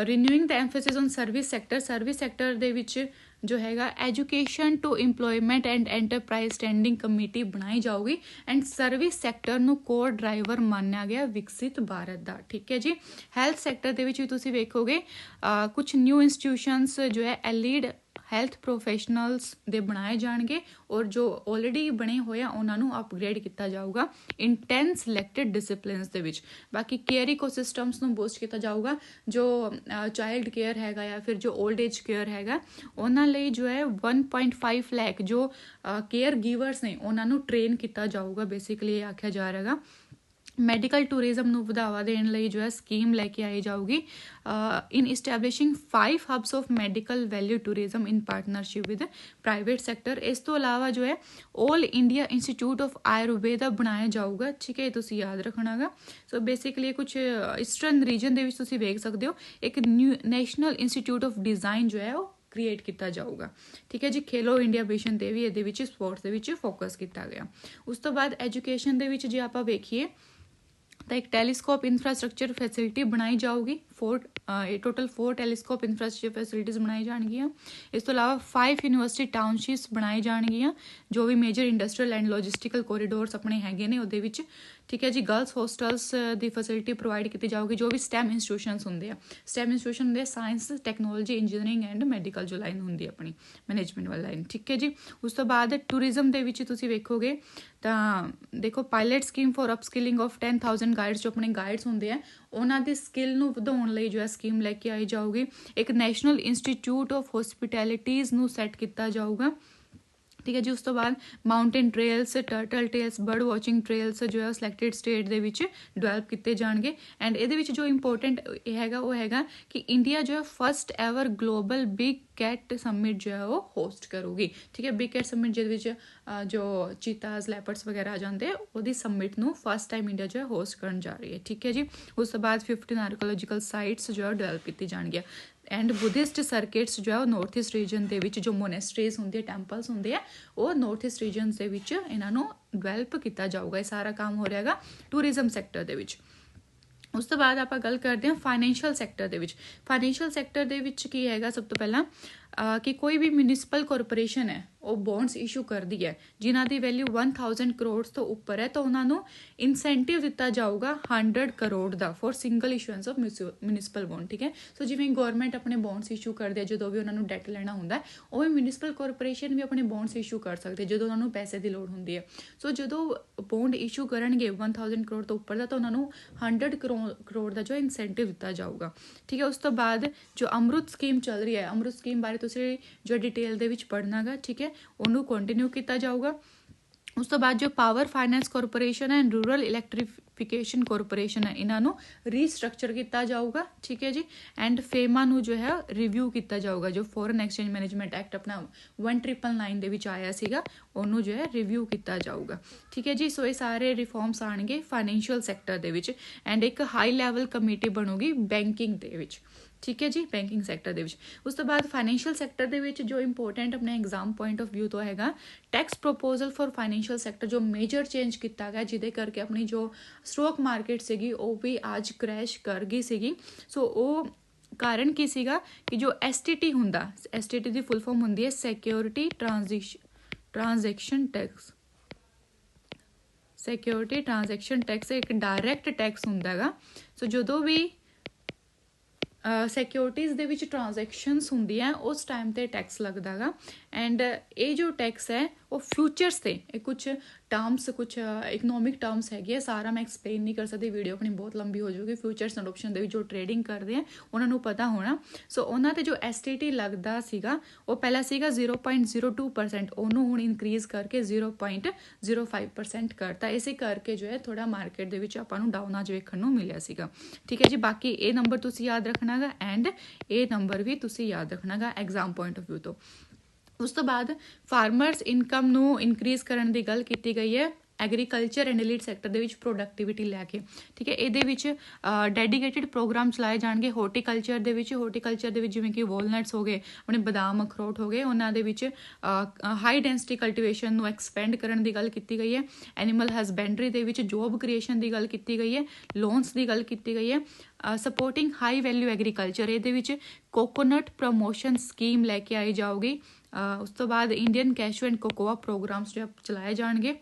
ਰਿਨਿਊਇੰਗ ਦਾ ਐਮਫੈਸਿਸ ਔਨ ਸਰਵਿਸ ਸੈਕਟਰ ਦੇ ਵਿੱਚ ਜੋ ਹੈਗਾ education to employment and enterprise standing committee ਬਣਾਈ ਜਾਊਗੀ। ਐਂਡ ਸਰਵਿਸ ਸੈਕਟਰ ਨੂੰ ਕੋਰ ਡਰਾਈਵਰ ਮੰਨਿਆ ਗਿਆ ਵਿਕਸਿਤ ਭਾਰਤ ਦਾ, ਠੀਕ ਹੈ ਜੀ। ਹੈਲਥ ਸੈਕਟਰ ਦੇ ਵਿੱਚ ਵੀ ਤੁਸੀਂ ਵੇਖੋਗੇ ਕੁਝ ਨਿਊ ਇੰਸਟੀਟਿਊਸ਼ਨਸ ਜੋ ਹੈ ਐਲੀਡ ਹੈਲਥ ਪ੍ਰੋਫੈਸ਼ਨਲਸ ਦੇ ਬਣਾਏ ਜਾਣਗੇ ਔਰ ਜੋ ਆਲਰੇਡੀ ਬਣੇ ਹੋਏ ਆ ਉਹਨਾਂ ਨੂੰ ਅਪਗ੍ਰੇਡ ਕੀਤਾ ਜਾਊਗਾ ਇਨ 10 ਸਿਲੈਕਟਡ ਡਿਸਿਪਲਿਨਸ ਦੇ ਵਿੱਚ। ਬਾਕੀ ਕੇਅਰ ਇਕੋਸਿਸਟਮਸ ਨੂੰ ਬੂਸਟ ਕੀਤਾ ਜਾਊਗਾ, ਜੋ ਚਾਈਲਡ ਕੇਅਰ ਹੈਗਾ ਜਾਂ ਫਿਰ ਜੋ 올ਡ ਏਜ ਕੇਅਰ ਹੈਗਾ ਉਹਨਾਂ ਲਈ ਜੋ ਹੈ 1.5 ਲੱਖ ਜੋ ਕੇਅਰ ਗਿਵਰਸ ਨੇ ਉਹਨਾਂ ਨੂੰ ਟ੍ਰੇਨ ਕੀਤਾ ਜਾਊਗਾ, ਬੇਸਿਕਲੀ ਇਹ ਆਖਿਆ ਜਾ ਰਿਹਾ। ਮੈਡੀਕਲ ਟੂਰਿਜ਼ਮ ਨੂੰ ਵਧਾਵਾ ਦੇਣ ਲਈ ਜੋ ਹੈ ਸਕੀਮ ਲੈ ਕੇ ਆਈ ਜਾਊਗੀ in establishing 5 hubs of medical value tourism in partnership with private sector. ਇਸ ਤੋਂ ਇਲਾਵਾ ਜੋ ਹੈ all India institute of Ayurveda ਬਣਾਇਆ ਜਾਊਗਾ, ਠੀਕ ਹੈ, ਇਹ ਤੁਸੀਂ ਯਾਦ ਰੱਖਣਾਗਾ। ਸੋ ਬੇਸਿਕਲੀ ਕੁਝ ਈਸਟਰਨ ਰੀਜਨ ਦੇ ਵਿੱਚ ਤੁਸੀਂ ਵੇਖ ਸਕਦੇ ਹੋ ਇੱਕ ਨੈਸ਼ਨਲ ਇੰਸਟੀਚਿਊਟ ਆਫ ਡਿਜ਼ਾਈਨ ਜੋ ਹੈ ਉਹ ਕ੍ਰੀਏਟ ਕੀਤਾ ਜਾਊਗਾ, ਠੀਕ ਹੈ ਜੀ। ਖੇਲੋ ਇੰਡੀਆ ਵਿਜ਼ਨ ਤੇ ਵੀ ਇਹਦੇ ਵਿੱਚ ਸਪੋਰਟਸ ਦੇ ਵਿੱਚ ਫੋਕਸ ਕੀਤਾ ਗਿਆ। ਉਸ ਤੋਂ ਬਾਅਦ ਐਜੂਕੇਸ਼ਨ ਦੇ ਵਿੱਚ ਜੇ ਆਪਾਂ ਵੇਖੀਏ ਤਾਂ ਇੱਕ ਟੈਲੀਸਕੋਪ ਇਨਫਰਾਸਟ੍ਰਕਚਰ ਫੈਸਿਲਿਟੀ ਬਣਾਈ ਜਾਊਗੀ, ਟੋਟਲ 4 ਟੈਲੀਸਕੋਪ ਇਨਫਰਾਸਟ੍ਰਕਚਰ ਫੈਸਿਲਿਟੀਜ਼ ਬਣਾਈ ਜਾਣਗੀਆਂ। ਇਸ ਤੋਂ ਇਲਾਵਾ 5 ਯੂਨੀਵਰਸਿਟੀ ਟਾਊਨਸ਼ਿਪਸ ਬਣਾਈ ਜਾਣਗੀਆਂ ਜੋ ਵੀ ਮੇਜਰ ਇੰਡਸਟਰੀਅਲ ਐਂਡ ਲੌਜਿਸਟਿਕਲ ਕੋਰੀਡੋਰਸ ਆਪਣੇ ਹੈਗੇ ਨੇ ਉਹਦੇ ਵਿੱਚ, ਠੀਕ ਹੈ ਜੀ। ਗਰਲਸ ਹੋਸਟਲਸ ਦੀ ਫੈਸਿਲਿਟੀ ਪ੍ਰੋਵਾਈਡ ਕੀਤੀ ਜਾਊਗੀ, ਜੋ ਵੀ ਸਟੈਮ ਇੰਸਟੀਟਿਊਸ਼ਨਸ ਹੁੰਦੇ ਆ, science technology engineering and medical ਜੋ ਲਾਈਨ ਹੁੰਦੀ ਹੈ ਆਪਣੀ ਮੈਨੇਜਮੈਂਟ ਵਾਲੀ ਲਾਈਨ, ਠੀਕ ਹੈ ਜੀ। ਉਸ ਤੋਂ ਬਾਅਦ ਟੂਰਿਜ਼ਮ ਦੇ ਵਿੱਚ ਤੁਸੀਂ ਵੇਖੋਗੇ ਤਾਂ ਦੇਖੋ pilot scheme for upskilling of 10,000 guides, ਜੋ ਆਪਣੇ ਗਾਈਡਸ ਹੁੰਦੇ ਆ ਉਹਨਾਂ ਦੀ ਸਕਿੱਲ ਨੂੰ ਵਧਾਉਣ ਲਈ ਜੋ ਹੈ ਸਕੀਮ ਲੈ ਕੇ ਆਈ ਜਾਊਗੀ। ਇੱਕ ਨੈਸ਼ਨਲ ਇੰਸਟੀਚਿਊਟ ਆਫ ਹੌਸਪਿਟੈਲਿਟੀਜ਼ ਨੂੰ ਸੈੱਟ ਕੀਤਾ ਜਾਊਗਾ, ਠੀਕ ਹੈ ਜੀ। ਉਸ ਤੋਂ ਬਾਅਦ mountain trails, turtle tales, bird watching trails ਜੋ ਹੈ ਸਿਲੈਕਟਡ ਸਟੇਟ ਦੇ ਵਿੱਚ ਡਿਵੈਲਪ ਕੀਤੇ ਜਾਣਗੇ। ਐਂਡ ਇਹਦੇ ਵਿੱਚ ਜੋ ਇੰਪੋਰਟੈਂਟ ਹੈਗਾ ਉਹ ਹੈਗਾ ਕਿ ਇੰਡੀਆ ਜੋ ਹੈ first ever global big cat summit ਜੋ ਹੈ ਉਹ ਹੋਸਟ ਕਰੂਗੀ, ਠੀਕ ਹੈ। ਬਿਗ ਕੈਟ ਸਮਿਟ ਜਿਹਦੇ ਵਿੱਚ ਜੋ ਚੀਤਾਸ ਲੈਪਰਡਸ ਵਗੈਰਾ ਆ ਜਾਂਦੇ ਆ ਉਹਦੀ ਸਮਿਟ ਨੂੰ ਫਸਟ ਟਾਈਮ ਇੰਡੀਆ ਜੋ ਹੈ ਹੋਸਟ ਕਰਨ ਜਾ ਰਹੀ ਹੈ, ਠੀਕ ਹੈ ਜੀ। ਉਸ ਤੋਂ ਬਾਅਦ 15 ਆਰਕੋਲੋਜੀਕਲ ਸਾਈਟਸ ਜੋ ਹੈ ਡਿਵੈਲਪ ਕੀਤੀ ਜਾਣਗੀਆਂ। ਐਂਡ ਬੁੱਧਿਸਟ ਸਰਕਿਟਸ ਜੋ ਹੈ ਉਹ ਨੌਰਥ ਈਸਟ ਰੀਜਨ ਦੇ ਵਿੱਚ ਜੋ ਮੋਨੈਸਟਰੀਜ਼ ਹੁੰਦੀਆਂ, ਟੈਂਪਲਸ ਹੁੰਦੇ ਆ, ਉਹ ਨੌਰਥ ਈਸਟ ਰੀਜਨਸ ਦੇ ਵਿੱਚ ਇਹਨਾਂ ਨੂੰ ਡਿਵੈਲਪ ਕੀਤਾ ਜਾਊਗਾ। ਇਹ ਸਾਰਾ ਕੰਮ ਹੋ ਰਿਹਾਗਾ ਟੂਰਿਜ਼ਮ ਸੈਕਟਰ ਦੇ ਵਿੱਚ। ਉਸ ਤੋਂ ਬਾਅਦ ਆਪਾਂ ਗੱਲ ਕਰਦੇ ਹਾਂ ਫਾਈਨੈਂਸ਼ੀਅਲ ਸੈਕਟਰ ਦੇ ਵਿੱਚ। ਫਾਈਨੈਂਸ਼ੀਅਲ ਸੈਕਟਰ ਦੇ ਵਿੱਚ ਕੀ ਹੈਗਾ, ਸਭ ਤੋਂ ਪਹਿਲਾਂ ਕਿ ਕੋਈ ਵੀ ਮਿਊਨਿਸਪਲ ਕਾਰਪੋਰੇਸ਼ਨ ਹੈ ਉਹ ਬੌਂਡਸ ਇਸ਼ੂ ਕਰਦੀ ਹੈ ਜਿਨ੍ਹਾਂ ਦੀ ਵੈਲਿਊ 1000 ਕਰੋੜ ਤੋਂ ਉੱਪਰ ਹੈ, ਤਾਂ ਉਹਨਾਂ ਨੂੰ ਇਨਸੈਂਟਿਵ ਦਿੱਤਾ ਜਾਊਗਾ 100 ਕਰੋੜ ਦਾ for single issuance of municipal bond, ਠੀਕ ਹੈ। ਸੋ ਜਿਵੇਂ ਗਵਰਨਮੈਂਟ ਆਪਣੇ ਬੌਂਡਸ ਇਸ਼ੂ ਕਰਦੇ ਆ ਜਦੋਂ ਵੀ ਉਹਨਾਂ ਨੂੰ ਡੈਟ ਲੈਣਾ ਹੁੰਦਾ, ਉਵੇਂ ਮਿਊਨਿਸਪਲ ਕਾਰਪੋਰੇਸ਼ਨ ਵੀ ਆਪਣੇ ਬੌਂਡਸ ਇਸ਼ੂ ਕਰ ਸਕਦੇ ਜਦੋਂ ਉਹਨਾਂ ਨੂੰ ਪੈਸੇ ਦੀ ਲੋੜ ਹੁੰਦੀ ਹੈ। ਸੋ ਜਦੋਂ ਬੌਂਡ ਇਸ਼ੂ ਕਰਨਗੇ 1000 ਕਰੋੜ ਤੋਂ ਉੱਪਰ ਦਾ ਤਾਂ ਉਹਨਾਂ ਨੂੰ 100 ਕਰੋੜ ਦਾ ਜੋ ਇਨਸੈਂਟਿਵ ਦਿੱਤਾ ਜਾਊਗਾ, ਠੀਕ ਹੈ। ਉਸ ਤੋਂ ਬਾਅਦ ਜੋ ਅੰਮ੍ਰਿਤ ਸਕੀਮ ਚੱਲ ਰਹੀ ਹੈ, ਅੰਮ੍ਰਿਤ ਸਕੀਮ ਬਾਰੇ ਤੁਸੀਂ ਜੋ ਡਿਟੇਲ ਦੇ ਵਿੱਚ ਪੜ੍ਹਨਾਗਾ, ਠੀਕ ਹੈ, ਉਹਨੂੰ ਕੰਟੀਨਿਊ ਕੀਤਾ ਜਾਊਗਾ। ਉਸ ਤੋਂ ਬਾਅਦ ਜੋ ਪਾਵਰ ਫਾਈਨੈਂਸ ਕਾਰਪੋਰੇਸ਼ਨ ਹੈ ਐਂਡ ਰੂਰਲ ਇਲੈਕਟ੍ਰੀਫਿਕੇਸ਼ਨ ਕਾਰਪੋਰੇਸ਼ਨ ਹੈ ਇਹਨਾਂ ਨੂੰ ਰੀਸਟਰਕਚਰ ਕੀਤਾ ਜਾਊਗਾ, ਠੀਕ ਹੈ ਜੀ। ਐਂਡ ਫੇਮਾ ਨੂੰ ਜੋ ਹੈ ਰਿਵਿਊ ਕੀਤਾ ਜਾਊਗਾ, ਜੋ ਫੋਰਨ ਐਕਸਚੇਂਜ ਮੈਨੇਜਮੈਂਟ ਐਕਟ ਆਪਣਾ 1999 ਦੇ ਵਿੱਚ ਆਇਆ ਸੀਗਾ, ਉਹਨੂੰ ਜੋ ਹੈ ਰਿਵਿਊ ਕੀਤਾ ਜਾਊਗਾ, ਠੀਕ ਹੈ ਜੀ। ਸੋ ਇਹ ਸਾਰੇ ਰਿਫਾਰਮਸ ਆਣਗੇ ਫਾਈਨੈਂਸ਼ੀਅਲ ਸੈਕਟਰ ਦੇ ਵਿੱਚ। ਐਂਡ ਇੱਕ ਹਾਈ ਲੈਵਲ ਕਮੇਟੀ ਬਣੂਗੀ ਬੈਂਕਿੰਗ ਦੇ ਵਿੱਚ, ਠੀਕ ਹੈ ਜੀ, ਬੈਂਕਿੰਗ ਸੈਕਟਰ ਦੇ ਵਿੱਚ। ਉਸ ਤੋਂ ਬਾਅਦ ਫਾਈਨੈਂਸ਼ੀਅਲ ਸੈਕਟਰ ਦੇ ਵਿੱਚ ਜੋ ਇੰਪੋਰਟੈਂਟ ਆਪਣੇ ਐਗਜ਼ਾਮ ਪੁਆਇੰਟ ਆਫ ਵਿਊ ਤੋਂ ਹੈਗਾ ਟੈਕਸ ਪ੍ਰੋਪੋਜ਼ਲ ਫॉर ਫਾਈਨੈਂਸ਼ੀਅਲ ਸੈਕਟਰ, ਜੋ ਮੇਜਰ ਚੇਂਜ ਕੀਤਾ ਗਿਆ ਜਿਹਦੇ ਕਰਕੇ ਆਪਣੀ ਜੋ ਸਟਾਕ ਮਾਰਕੀਟ ਸੀਗੀ ਉਹ ਵੀ ਅੱਜ ਕ੍ਰੈਸ਼ ਕਰ ਗਈ ਸੀਗੀ। ਸੋ ਉਹ ਕਾਰਨ ਕੀ ਸੀਗਾ ਕਿ ਜੋ STT ਹੁੰਦਾ, STT ਦੀ ਫੁੱਲ ਫਾਰਮ ਹੁੰਦੀ ਹੈ security transaction tax. Security transaction tax ਇੱਕ ਡਾਇਰੈਕਟ ਟੈਕਸ ਹੁੰਦਾ ਹੈਗਾ। ਸੋ ਜਦੋਂ ਵੀ ਸਿਕਿਉਰਿਟੀਜ਼ ਦੇ ਵਿੱਚ ਟ੍ਰਾਂਜੈਕਸ਼ਨਸ ਹੁੰਦੀਆਂ ਉਸ ਟਾਈਮ ਤੇ ਟੈਕਸ ਲੱਗਦਾ ਗਾ। ਐਂਡ ਇਹ ਜੋ ਟੈਕਸ ਹੈ ਉਹ ਫਿਊਚਰਸ ਤੇ, ਇਹ ਕੁਛ ਟਰਮਸ, ਕੁਛ ਇਕਨੋਮਿਕ ਟਰਮਸ ਹੈਗੇ ਆ, ਸਾਰਾ ਮੈਂ ਐਕਸਪਲੇਨ ਨਹੀਂ ਕਰ ਸਕਦੀ, ਵੀਡੀਓ ਆਪਣੀ ਬਹੁਤ ਲੰਬੀ ਹੋ ਜਾਊਗੀ। ਫਿਊਚਰਸ ਐਂਡ ਆਪਸ਼ਨ ਦੇ ਵਿੱਚ ਜੋ ਟ੍ਰੇਡਿੰਗ ਕਰਦੇ ਆ ਉਹਨਾਂ ਨੂੰ ਪਤਾ ਹੋਣਾ। ਸੋ ਉਹਨਾਂ ਤੇ ਜੋ STT ਲੱਗਦਾ ਸੀਗਾ ਉਹ ਪਹਿਲਾਂ ਸੀਗਾ 0.02%, ਉਹਨੂੰ ਹੁਣ ਇਨਕਰੀਜ਼ ਕਰਕੇ 0.05% ਕਰਤਾ। ਇਸੇ ਕਰਕੇ ਜੋ ਹੈ ਥੋੜਾ ਮਾਰਕੀਟ ਦੇ ਵਿੱਚ ਆਪਾਂ ਨੂੰ ਡਾਊਨ ਅੱਜ ਵੇਖਣ ਨੂੰ ਮਿਲਿਆ ਸੀਗਾ। ਠੀਕ ਹੈ ਜੀ, ਬਾਕੀ ਇਹ ਨੰਬਰ ਤੁਸੀਂ ਯਾਦ ਰੱਖਣਾ ਗਾ ਐਂਡ ਇਹ ਨੰਬਰ ਵੀ ਤੁਸੀਂ ਯਾਦ ਰੱਖਣਾ ਗਾ ਐਗਜ਼ਾਮ ਪੁਆਇੰਟ ਆਫ ਵਿਊ ਤੋਂ। ਉਸ ਤੋਂ ਬਾਅਦ ਫਾਰਮਰਸ ਇਨਕਮ ਨੂੰ ਇਨਕਰੀਜ਼ ਕਰਨ ਦੀ ਗੱਲ ਕੀਤੀ ਗਈ ਹੈ ਐਗਰੀਕਲਚਰ ਐਂਡ ਲੀਡ ਸੈਕਟਰ ਦੇ ਵਿੱਚ ਪ੍ਰੋਡਕਟਿਵਿਟੀ ਲੈ ਕੇ। ਠੀਕ ਹੈ, ਇਹਦੇ ਵਿੱਚ ਡੈਡੀਕੇਟਿਡ ਪ੍ਰੋਗਰਾਮ ਚਲਾਏ ਜਾਣਗੇ ਹੋਰਟੀਕਲਚਰ ਦੇ ਵਿੱਚ। ਹੋਰਟੀਕਲਚਰ ਦੇ ਵਿੱਚ ਜਿਵੇਂ ਕਿ ਵਾਲਨਟਸ ਹੋ ਗਏ, ਆਪਣੇ ਬਦਾਮ ਅਖਰੋਟ ਹੋ ਗਏ, ਉਹਨਾਂ ਦੇ ਵਿੱਚ ਹਾਈ ਡੈਂਸਿਟੀ ਕਲਟੀਵੇਸ਼ਨ ਨੂੰ ਐਕਸਪੈਂਡ ਕਰਨ ਦੀ ਗੱਲ ਕੀਤੀ ਗਈ ਹੈ। ਐਨੀਮਲ ਹਸਬੈਂਡਰੀ ਦੇ ਵਿੱਚ ਜੋਬ ਕ੍ਰੀਏਸ਼ਨ ਦੀ ਗੱਲ ਕੀਤੀ ਗਈ ਹੈ। ਲੋਨਸ ਦੀ ਗੱਲ ਕੀਤੀ ਗਈ ਹੈ। ਸਪੋਰਟਿੰਗ ਹਾਈ ਵੈਲਿਊ ਐਗਰੀਕਲਚਰ, ਇਹਦੇ ਵਿੱਚ ਕੋਕੋਨਟ ਪ੍ਰਮੋਸ਼ਨ ਸਕੀਮ ਲੈ ਕੇ ਆਈ ਜਾਊਗੀ। ਉਸ ਤੋਂ ਬਾਅਦ ਇੰਡੀਅਨ ਕੈਸ਼ੂ ਐਂਡ ਕੋਕੋਆ ਪ੍ਰੋਗਰਾਮਸ ਜੋ ਚਲਾਏ ਜਾਣਗੇ।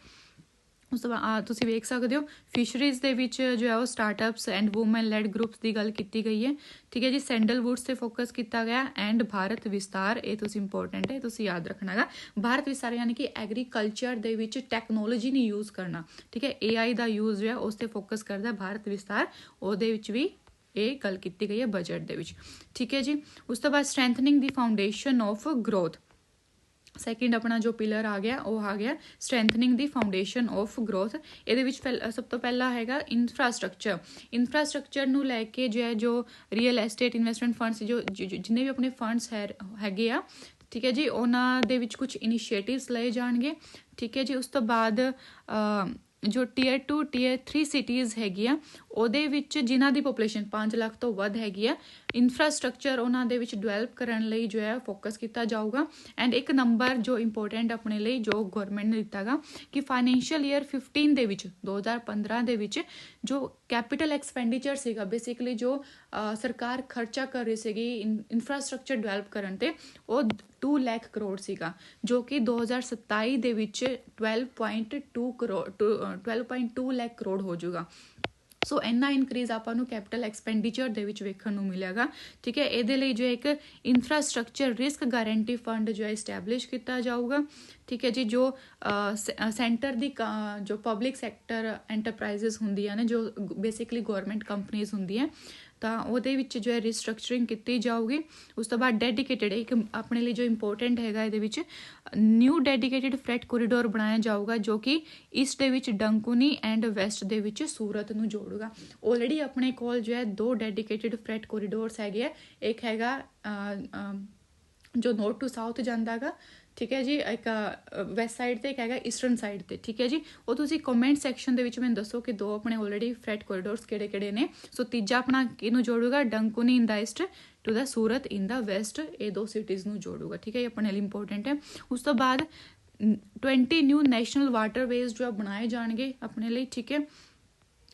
ਉਸ ਤੋਂ ਬਾਅਦ ਤੁਸੀਂ ਵੇਖ ਸਕਦੇ ਹੋ ਫਿਸ਼ਰੀਜ਼ ਦੇ ਵਿੱਚ ਜੋ ਹੈ ਉਹ startups and woman led groups ਦੀ ਗੱਲ ਕੀਤੀ ਗਈ ਹੈ। ਠੀਕ ਹੈ ਜੀ, ਸੈਂਡਲਵੁੱਡਸ ਤੇ ਫੋਕਸ ਕੀਤਾ ਗਿਆ ਐਂਡ ਭਾਰਤ ਵਿਸਤਾਰ, ਇਹ ਤੁਸੀਂ ਇੰਪੋਰਟੈਂਟ ਹੈ, ਤੁਸੀਂ ਯਾਦ ਰੱਖਣਾ ਗਾ। ਭਾਰਤ ਵਿਸਤਾਰ ਯਾਨੀ ਕਿ ਐਗਰੀਕਲਚਰ ਦੇ ਵਿੱਚ ਟੈਕਨੋਲੋਜੀ ਨਹੀਂ ਯੂਜ਼ ਕਰਨਾ। ਠੀਕ ਹੈ, AI ਦਾ ਯੂਜ਼ ਜੋ ਹੈ ਉਸ ਤੇ ਫੋਕਸ ਕਰਦਾ ਭਾਰਤ ਵਿਸਤਾਰ, ਉਹਦੇ ਵਿੱਚ ਵੀ ਇਹ ਗੱਲ ਕੀਤੀ ਗਈ ਹੈ ਬਜਟ ਦੇ ਵਿੱਚ। ਠੀਕ ਹੈ ਜੀ, ਉਸ ਤੋਂ ਬਾਅਦ strengthening the foundation of growth, second ਆਪਣਾ ਜੋ ਪਿਲਰ ਆ ਗਿਆ ਉਹ ਆ ਗਿਆ strengthening the foundation of growth. ਇਹਦੇ ਵਿੱਚ ਸਭ ਤੋਂ ਪਹਿਲਾਂ ਹੈਗਾ ਇਨਫਰਾਸਟ੍ਰਕਚਰ। ਇਨਫਰਾਸਟ੍ਰਕਚਰ ਨੂੰ ਲੈ ਕੇ ਜੋ ਰੀਅਲ ਐਸਟੇਟ ਇਨਵੈਸਟਮੈਂਟ ਫੰਡਸ ਜਿੰਨੇ ਵੀ ਆਪਣੇ ਫੰਡਸ ਹੈਗੇ ਆ, ਠੀਕ ਹੈ ਜੀ, ਉਹਨਾਂ ਦੇ ਵਿੱਚ ਕੁਝ ਇਨੀਸ਼ੀਏਟਿਵਸ ਲਏ ਜਾਣਗੇ। ਠੀਕ ਹੈ ਜੀ, ਉਸ ਤੋਂ ਬਾਅਦ ਜੋ Tier 2 Tier 3 ਸਿਟੀਜ਼ ਹੈਗੀਆਂ ਉਹਦੇ ਵਿੱਚ ਜਿਨ੍ਹਾਂ ਦੀ ਪੋਪੂਲੇਸ਼ਨ 5 ਲੱਖ ਤੋਂ ਵੱਧ ਹੈਗੀ ਆ, ਇਨਫਰਾਸਟ੍ਰਕਚਰ ਉਹਨਾਂ ਦੇ ਵਿੱਚ ਡਿਵੈਲਪ ਕਰਨ ਲਈ ਜੋ ਹੈ ਫੋਕਸ ਕੀਤਾ ਜਾਊਗਾ। ਐਂਡ ਇੱਕ ਨੰਬਰ ਜੋ ਇੰਪੋਰਟੈਂਟ ਆਪਣੇ ਲਈ ਜੋ ਗਵਰਨਮੈਂਟ ਨੇ ਦਿੱਤਾ ਗਾ ਕਿ ਫਾਈਨੈਂਸ਼ੀਅਲ ਈਅਰ 15 ਦੇ ਵਿੱਚ 2015 ਦੇ ਵਿੱਚ ਜੋ ਕੈਪੀਟਲ ਐਕਸਪੈਂਡੀਚਰ ਸੀਗਾ, ਬੇਸਿਕਲੀ ਜੋ ਸਰਕਾਰ ਖਰਚਾ ਕਰ ਰਹੀ ਸੀਗੀ ਇਨਫਰਾਸਟ੍ਰਕਚਰ ਡਿਵੈਲਪ ਕਰਨ ਤੇ, ਉਹ 2 ਲੱਖ ਕਰੋੜ ਸੀਗਾ, ਜੋ ਕਿ 2027 ਦੇ ਵਿੱਚ 12.2 ਲੱਖ ਕਰੋੜ ਹੋ ਜਾਊਗਾ। ਸੋ ਇੰਨਾ ਇਨਕਰੀਜ਼ ਆਪਾਂ ਨੂੰ ਕੈਪੀਟਲ ਐਕਸਪੈਂਡੀਚਰ ਦੇ ਵਿੱਚ ਵੇਖਣ ਨੂੰ ਮਿਲੇਗਾ। ਠੀਕ ਹੈ, ਇਹਦੇ ਲਈ ਜੋ ਇੱਕ ਇਨਫਰਾਸਟ੍ਰਕਚਰ ਰਿਸਕ ਗਾਰੰਟੀ ਫੰਡ ਜੋ ਹੈ ਇਸਟੈਬਲਿਸ਼ ਕੀਤਾ ਜਾਊਗਾ। ਠੀਕ ਹੈ ਜੀ, ਜੋ ਸੈਂਟਰ ਦੀ ਜੋ ਪਬਲਿਕ ਸੈਕਟਰ ਐਂਟਰਪ੍ਰਾਈਜ਼ਸ ਹੁੰਦੀਆਂ ਨੇ, ਜੋ ਬੇਸਿਕਲੀ ਗਵਰਨਮੈਂਟ ਕੰਪਨੀਜ਼ ਹੁੰਦੀਆਂ, ਤਾਂ ਉਹਦੇ ਵਿੱਚ ਜੋ ਹੈ ਰੀਸਟਰਕਚਰਿੰਗ ਕੀਤੀ ਜਾਊਗੀ। ਉਸ ਤੋਂ ਬਾਅਦ ਡੈਡੀਕੇਟਿਡ ਇੱਕ ਆਪਣੇ ਲਈ ਜੋ ਇੰਪੋਰਟੈਂਟ ਹੈਗਾ, ਇਹਦੇ ਵਿੱਚ ਨਿਊ ਡੈਡੀਕੇਟਿਡ ਫਰੈਟ ਕੋਰੀਡੋਰ ਬਣਾਇਆ ਜਾਊਗਾ, ਜੋ ਕਿ ਈਸਟ ਦੇ ਵਿੱਚ ਡੰਕੁਨੀ ਐਂਡ ਵੈਸਟ ਦੇ ਵਿੱਚ ਸੂਰਤ ਨੂੰ ਜੋੜੂਗਾ। ਆਲਰੇਡੀ ਆਪਣੇ ਕੋਲ ਜੋ ਹੈ 2 ਡੈਡੀਕੇਟਿਡ ਫਰੈਟ ਕੋਰੀਡੋਰਸ ਹੈਗੇ ਆ, ਇੱਕ ਹੈਗਾ ਜੋ ਨੌਰਥ ਟੂ ਸਾਊਥ ਜਾਂਦਾ ਹੈਗਾ, ਠੀਕ ਹੈ ਜੀ, ਇੱਕ ਵੈਸਟ ਸਾਈਡ ਤੇ, ਇੱਕ ਹੈਗਾ ਈਸਟਰਨ ਸਾਈਡ ਤੇ। ਠੀਕ ਹੈ ਜੀ, ਉਹ ਤੁਸੀਂ ਕਮੈਂਟ ਸੈਕਸ਼ਨ ਦੇ ਵਿੱਚ ਮੈਨੂੰ ਦੱਸੋ ਕਿ 2 ਆਪਣੇ ਆਲਰੇਡੀ ਫਰੈਟ ਕੋਰੀਡੋਰਸ ਕਿਹੜੇ ਨੇ। ਸੋ ਤੀਜਾ ਆਪਣਾ ਕਿਹਨੂੰ ਜੋੜੂਗਾ, Dankuni in the east to the Surat in the west, ਇਹ 2 ਸਿਟੀਜ਼ ਨੂੰ ਜੋੜੂਗਾ। ਠੀਕ ਹੈ, ਇਹ ਆਪਣੇ ਲਈ ਇੰਪੋਰਟੈਂਟ ਹੈ। ਉਸ ਤੋਂ ਬਾਅਦ 20 ਨਿਊ ਨੈਸ਼ਨਲ ਵਾਟਰਵੇਜ਼ ਜੋ ਬਣਾਏ ਜਾਣਗੇ ਆਪਣੇ ਲਈ। ਠੀਕ ਹੈ,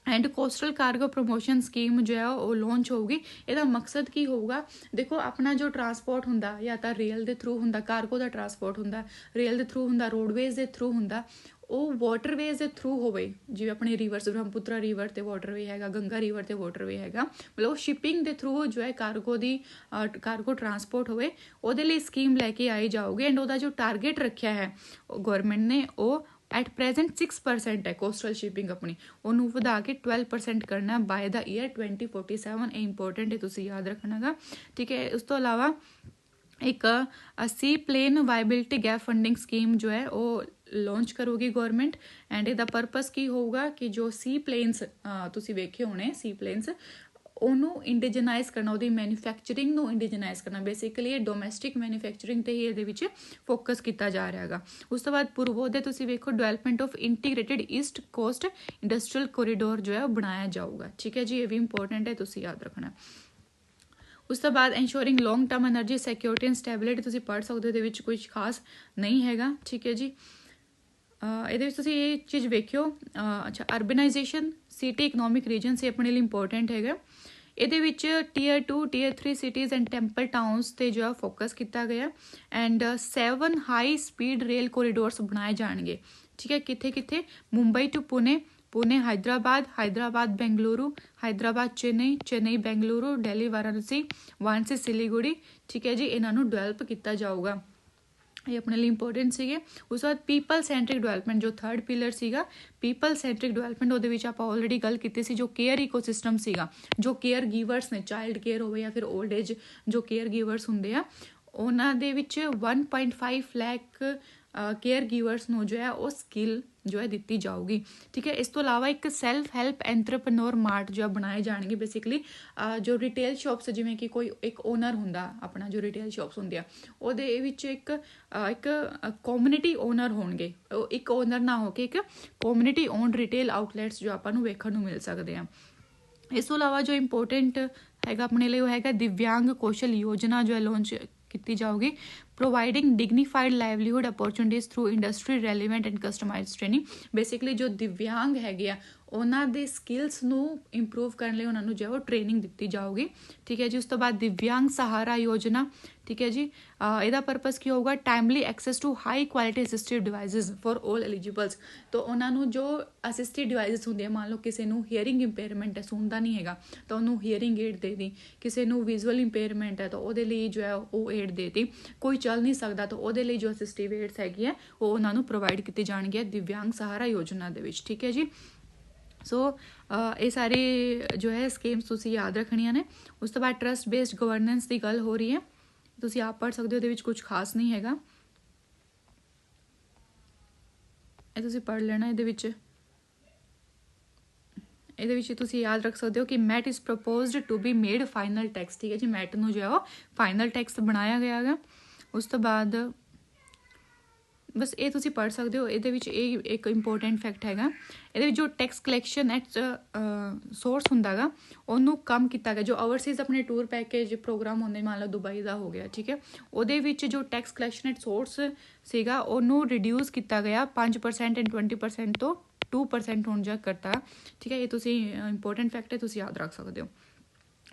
and coastal cargo promotion scheme ਜੋ ਹੈ ਉਹ ਲਾਂਚ ਹੋਊਗੀ। ਇਹਦਾ ਮਕਸਦ ਕੀ ਹੋਊਗਾ, ਦੇਖੋ ਆਪਣਾ ਜੋ ਟਰਾਂਸਪੋਰਟ ਹੁੰਦਾ ਜਾਂ ਤਾਂ ਰੇਲ ਦੇ ਥਰੂ ਹੁੰਦਾ, ਕਾਰਗੋ ਦਾ ਟਰਾਂਸਪੋਰਟ ਹੁੰਦਾ ਰੇਲ ਦੇ ਥਰੂ ਹੁੰਦਾ, ਰੋਡਵੇਜ਼ ਦੇ ਥਰੂ ਹੁੰਦਾ, ਉਹ ਵਾਟਰਵੇਜ਼ ਦੇ ਥਰੂ ਹੋਵੇ। ਜਿਵੇਂ ਆਪਣੇ ਰਿਵਰਸ, ਬ੍ਰਹਮਪੁੱਤਰਾ ਰਿਵਰ ਤੇ ਵਾਟਰਵੇ ਹੈਗਾ, ਗੰਗਾ ਰਿਵਰ ਤੇ ਵਾਟਰਵੇ ਹੈਗਾ, ਮਤਲਬ ਉਹ ਸ਼ਿਪਿੰਗ ਦੇ ਥਰੂ ਜੋ ਹੈ ਕਾਰਗੋ ਟਰਾਂਸਪੋਰਟ ਹੋਵੇ, ਉਹਦੇ ਲਈ ਸਕੀਮ ਲੈ ਕੇ ਆਈ ਜਾਊਗੀ। ਐਂਡ ਉਹਦਾ ਜੋ ਟਾਰਗੇਟ ਰੱਖਿਆ ਹੈ ਗਵਰਨਮੈਂਟ ਨੇ, ਉਹ ਐਟ ਪ੍ਰੈਜ਼ੈਂਟ 6% ਹੈ ਕੋਸਟਲ ਸ਼ਿਪਿੰਗ ਆਪਣੀ, ਉਹਨੂੰ ਵਧਾ ਕੇ 12% ਕਰਨਾ ਬਾਏ ਦਾ ਈਅਰ 2047। ਇਹ ਇੰਪੋਰਟੈਂਟ ਹੈ, ਤੁਸੀਂ ਯਾਦ ਰੱਖਣਾ ਗਾ। ਠੀਕ ਹੈ, ਉਸ ਤੋਂ ਇਲਾਵਾ ਇੱਕ ਸੀ ਪਲੇਨ ਵਾਇਬਿਲਿਟੀ ਗੈਪ ਫੰਡਿੰਗ ਸਕੀਮ ਜੋ ਹੈ ਉਹ ਲਾਂਚ ਕਰੂਗੀ ਗਵਰਨਮੈਂਟ। ਐਂਡ ਇਹਦਾ ਪਰਪਸ ਕੀ ਹੋਊਗਾ ਕਿ ਜੋ ਸੀ ਪਲੇਨਸ ਤੁਸੀਂ ਵੇਖੇ ਹੋਣੇ, ਸੀ ਪਲੇਨਸ ਉਹਨੂੰ ਇੰਡੀਜਨਾਈਜ਼ ਕਰਨਾ, ਉਹਦੀ ਮੈਨੂਫੈਕਚਰਿੰਗ ਨੂੰ ਇੰਡੀਜਨਾਈਜ਼ ਕਰਨਾ। ਬੇਸਿਕਲੀ ਇਹ ਡੋਮੈਸਟਿਕ ਮੈਨੂਫੈਕਚਰਿੰਗ ਤੇ ਹੀ ਇਹਦੇ ਵਿੱਚ ਫੋਕਸ ਕੀਤਾ ਜਾ ਰਿਹਾ ਹੈਗਾ। ਉਸ ਤੋਂ ਬਾਅਦ ਪੂਰਵੋਦੈ ਤੁਸੀਂ ਵੇਖੋ, development of integrated East cost industrial corridor ਜੋ ਹੈ ਉਹ ਬਣਾਇਆ ਜਾਊਗਾ। ਠੀਕ ਹੈ ਜੀ, ਇਹ ਵੀ ਇੰਪੋਰਟੈਂਟ ਹੈ, ਤੁਸੀਂ ਯਾਦ ਰੱਖਣਾ। ਉਸ ਤੋਂ ਬਾਅਦ ensuring long term energy security and stability, ਤੁਸੀਂ ਪੜ੍ਹ ਸਕਦੇ ਹੋ, ਇਹਦੇ ਵਿੱਚ ਕੁਝ ਖਾਸ ਨਹੀਂ ਹੈਗਾ। ਠੀਕ ਹੈ ਜੀ, ਇਹਦੇ ਵਿੱਚ ਤੁਸੀਂ ਇਹ ਚੀਜ਼ ਵੇਖਿਓ। ਅੱਛਾ, ਅਰਬਨਾਈਜੇਸ਼ਨ ਸਿਟੀ ਇਕਨੋਮਿਕ ਰੀਜਨ ਸੇ ਆਪਣੇ ਲਈ ਇੰਪੋਰਟੈਂਟ ਹੈਗਾ। ਇਹਦੇ ਵਿੱਚ Tier 2 Tier 3 cities and temple towns ਤੇ ਜੋ ਹੈ ਫੋਕਸ ਕੀਤਾ ਗਿਆ। ਐਂਡ 7 ਹਾਈ ਸਪੀਡ ਰੇਲ ਕੋਰੀਡੋਰਸ ਬਣਾਏ ਜਾਣਗੇ। ਠੀਕ ਹੈ, ਕਿੱਥੇ ਮੁੰਬਈ ਟੂ ਪੁਣੇ, पुणे हैदराबाद, हैदराबाद बेंगलुरु, हैदराबाद चेन्नई, चेन्नई बेंगलुरु, दिल्ली वाराणसी, वाराणसी सिलीगुड़ी, ठीक है जी, इन्हों डेवलप किया जाऊगा। ये अपने लिए इंपोर्टेंट सीगे। उस बाद पीपल सेंट्रिक डेवलपमेंट जो थर्ड पिलर सीगा पीपल सेंट्रिक डेवलपमेंट, ਉਹਦੇ ਵਿੱਚ ਆਪਾਂ ਆਲਰੇਡੀ ਗੱਲ ਕੀਤੀ ਸੀ ਜੋ ਕੇਅਰ ਇਕੋਸਿਸਟਮ ਸੀਗਾ, ਜੋ ਕੇਅਰ ਗਿਵਰਸ ਨੇ, ਚਾਈਲਡ ਕੇਅਰ ਹੋਵੇ ਜਾਂ ਫਿਰ 올ਡ ਏਜ ਜੋ ਕੇਅਰ ਗਿਵਰਸ ਹੁੰਦੇ ਆ ਉਹਨਾਂ ਦੇ ਵਿੱਚ 1.5 ਲੱਖ ਕੇਅਰ ਗਿਵਰਸ ਨੂੰ ਜੋ ਹੈ ਉਹ ਸਕਿੱਲ ਜੋ ਹੈ ਦਿੱਤੀ ਜਾਊਗੀ, ਠੀਕ ਹੈ। ਇਸ ਤੋਂ ਇਲਾਵਾ ਇੱਕ ਸੈਲਫ ਹੈਲਪ ਐਂਟਰਪ੍ਰੈਨਿਓਰ ਮਾਰਟ ਜੋ ਬਣਾਏ ਜਾਣਗੇ ਬੇਸਿਕਲੀ, ਜੋ ਰਿਟੇਲ ਸ਼ਾਪਸ ਜਿਵੇਂ ਕਿ ਕੋਈ ਇੱਕ ਓਨਰ ਹੁੰਦਾ ਆਪਣਾ, ਜੋ ਰਿਟੇਲ ਸ਼ਾਪਸ ਹੁੰਦੇ ਆ ਉਹਦੇ ਵਿੱਚ ਇੱਕ ਕਮਿਊਨਿਟੀ ਓਨਰ ਹੋਣਗੇ, ਇੱਕ ਓਨਰ ਨਾ ਹੋ ਕੇ ਇੱਕ ਕਮਿਊਨਿਟੀ ਓਨਡ ਰਿਟੇਲ ਆਊਟਲੈਟਸ ਜੋ ਆਪਾਂ ਨੂੰ ਵੇਖਣ ਨੂੰ ਮਿਲ ਸਕਦੇ ਆ। ਇਸ ਤੋਂ ਇਲਾਵਾ ਜੋ ਇੰਪੋਰਟੈਂਟ ਹੈਗਾ ਆਪਣੇ ਲਈ ਉਹ ਹੈਗਾ ਦਿਵਿਆਂਗ ਕੌਸ਼ਲ ਯੋਜਨਾ ਜੋ ਹੈ ਲਾਂਚ ਕੀਤੀ ਜਾਊਗੀ, providing dignified livelihood opportunities through industry relevant and customised training. Basically ਜੋ ਦਿਵਿਆਂਗ ਹੈਗੇ ਆ ਉਹਨਾਂ ਦੇ ਸਕਿੱਲਸ ਨੂੰ ਇੰਪਰੂਵ ਕਰਨ ਲਈ ਉਹਨਾਂ ਨੂੰ ਜੋ ਉਹ ਟ੍ਰੇਨਿੰਗ ਦਿੱਤੀ ਜਾਊਗੀ, ਠੀਕ ਹੈ ਜੀ। ਉਸ ਤੋਂ ਬਾਅਦ ਦਿਵਿਆਂਗ ਸਹਾਰਾ ਯੋਜਨਾ, ਠੀਕ ਹੈ ਜੀ, ਇਹਦਾ ਪਰਪਸ ਕੀ ਹੋਊਗਾ, timely access to high quality assistive devices for all eligibles. ਤਾਂ ਉਹਨਾਂ ਨੂੰ ਜੋ ਅਸਿਸਟਿਵ ਡਿਵਾਈਸਿਸ ਹੁੰਦੇ ਆ, ਮੰਨ ਲਓ ਕਿਸੇ ਨੂੰ ਹੀਅਰਿੰਗ ਇੰਪੇਅਰਮੈਂਟ ਹੈ, ਸੁਣਦਾ ਨਹੀਂ ਹੈਗਾ ਤਾਂ ਉਹਨੂੰ ਹੀਅਰਿੰਗ ਏਡ ਦੇ ਦੀ, ਕਿਸੇ ਨੂੰ ਵਿਜ਼ੂਅਲ ਇੰਪੇਅਰਮੈਂਟ ਹੈ ਤਾਂ ਉਹਦੇ ਲਈ ਜੋ ਹੈ ਉਹ ਏਡ ਦੇ ਦੀ, ਕੋਈ ਚੱਲ ਨਹੀਂ ਸਕਦਾ ਤਾਂ ਉਹਦੇ ਲਈ ਜੋ ਅਸਿਸਟਿਵ ਏਡਸ ਹੈਗੀ ਹੈ ਉਹ ਉਹਨਾਂ ਨੂੰ ਪ੍ਰੋਵਾਈਡ ਕੀਤੀ ਜਾਣਗੀਆਂ ਦਿਵਿਆਂਗ ਸਹਾਰਾ ਯੋਜਨਾ ਦੇ ਵਿੱਚ, ਠੀਕ ਹੈ ਜੀ। ਸੋ ਇਹ ਸਾਰੇ ਜੋ ਹੈ ਸਕੀਮਸ ਤੁਸੀਂ ਯਾਦ ਰੱਖਣੀਆਂ ਨੇ। ਉਸ ਤੋਂ ਬਾਅਦ ਟਰਸਟ ਬੇਸਡ ਗਵਰਨੈਂਸ ਦੀ ਗੱਲ ਹੋ ਰਹੀ ਹੈ, ਤੁਸੀਂ ਆਪ ਪੜ੍ਹ ਸਕਦੇ ਹੋ, ਉਹਦੇ ਵਿੱਚ ਕੁਝ ਖਾਸ ਨਹੀਂ ਹੈਗਾ, ਇਹ ਤੁਸੀਂ ਪੜ੍ਹ ਲੈਣਾ। ਇਹਦੇ ਵਿੱਚ ਤੁਸੀਂ ਯਾਦ ਰੱਖ ਸਕਦੇ ਹੋ ਕਿ MAT is proposed to be made final tax, ਠੀਕ ਹੈ ਜੀ, ਮੈਟ ਨੂੰ ਜੋ ਹੈ ਉਹ ਫਾਈਨਲ ਟੈਕਸ ਬਣਾਇਆ ਗਿਆ ਹੈਗਾ। ਉਸ ਤੋਂ ਬਾਅਦ ਬਸ ਇਹ ਤੁਸੀਂ ਪੜ੍ਹ ਸਕਦੇ ਹੋ। ਇਹਦੇ ਵਿੱਚ ਇਹ ਇੱਕ ਇੰਪੋਰਟੈਂਟ ਫੈਕਟ ਹੈਗਾ, ਇਹਦੇ ਵਿੱਚ ਜੋ ਟੈਕਸ ਕਲੈਕਸ਼ਨ ਐਟ ਸੋਰਸ ਹੁੰਦਾ ਗਾ ਉਹਨੂੰ ਕਮ ਕੀਤਾ ਗਿਆ। ਜੋ ਓਵਰਸੀਜ਼ ਆਪਣੇ ਟੂਰ ਪੈਕੇਜ ਪ੍ਰੋਗਰਾਮ ਹੁੰਦੇ, ਮੰਨ ਲਓ ਦੁਬਈ ਦਾ ਹੋ ਗਿਆ, ਠੀਕ ਹੈ, ਉਹਦੇ ਵਿੱਚ ਜੋ ਟੈਕਸ ਕਲੈਕਸ਼ਨ ਐਟ ਸੋਰਸ ਸੀਗਾ ਉਹਨੂੰ ਰਿਡਿਊਸ ਕੀਤਾ ਗਿਆ 5% ਐਂਡ 20% ਤੋਂ 2% ਹੋਣ ਜਾ ਕਰਤਾ, ਠੀਕ ਹੈ। ਇਹ ਤੁਸੀਂ ਇੰਪੋਰਟੈਂਟ ਫੈਕਟ ਹੈ, ਤੁਸੀਂ ਯਾਦ ਰੱਖ ਸਕਦੇ ਹੋ।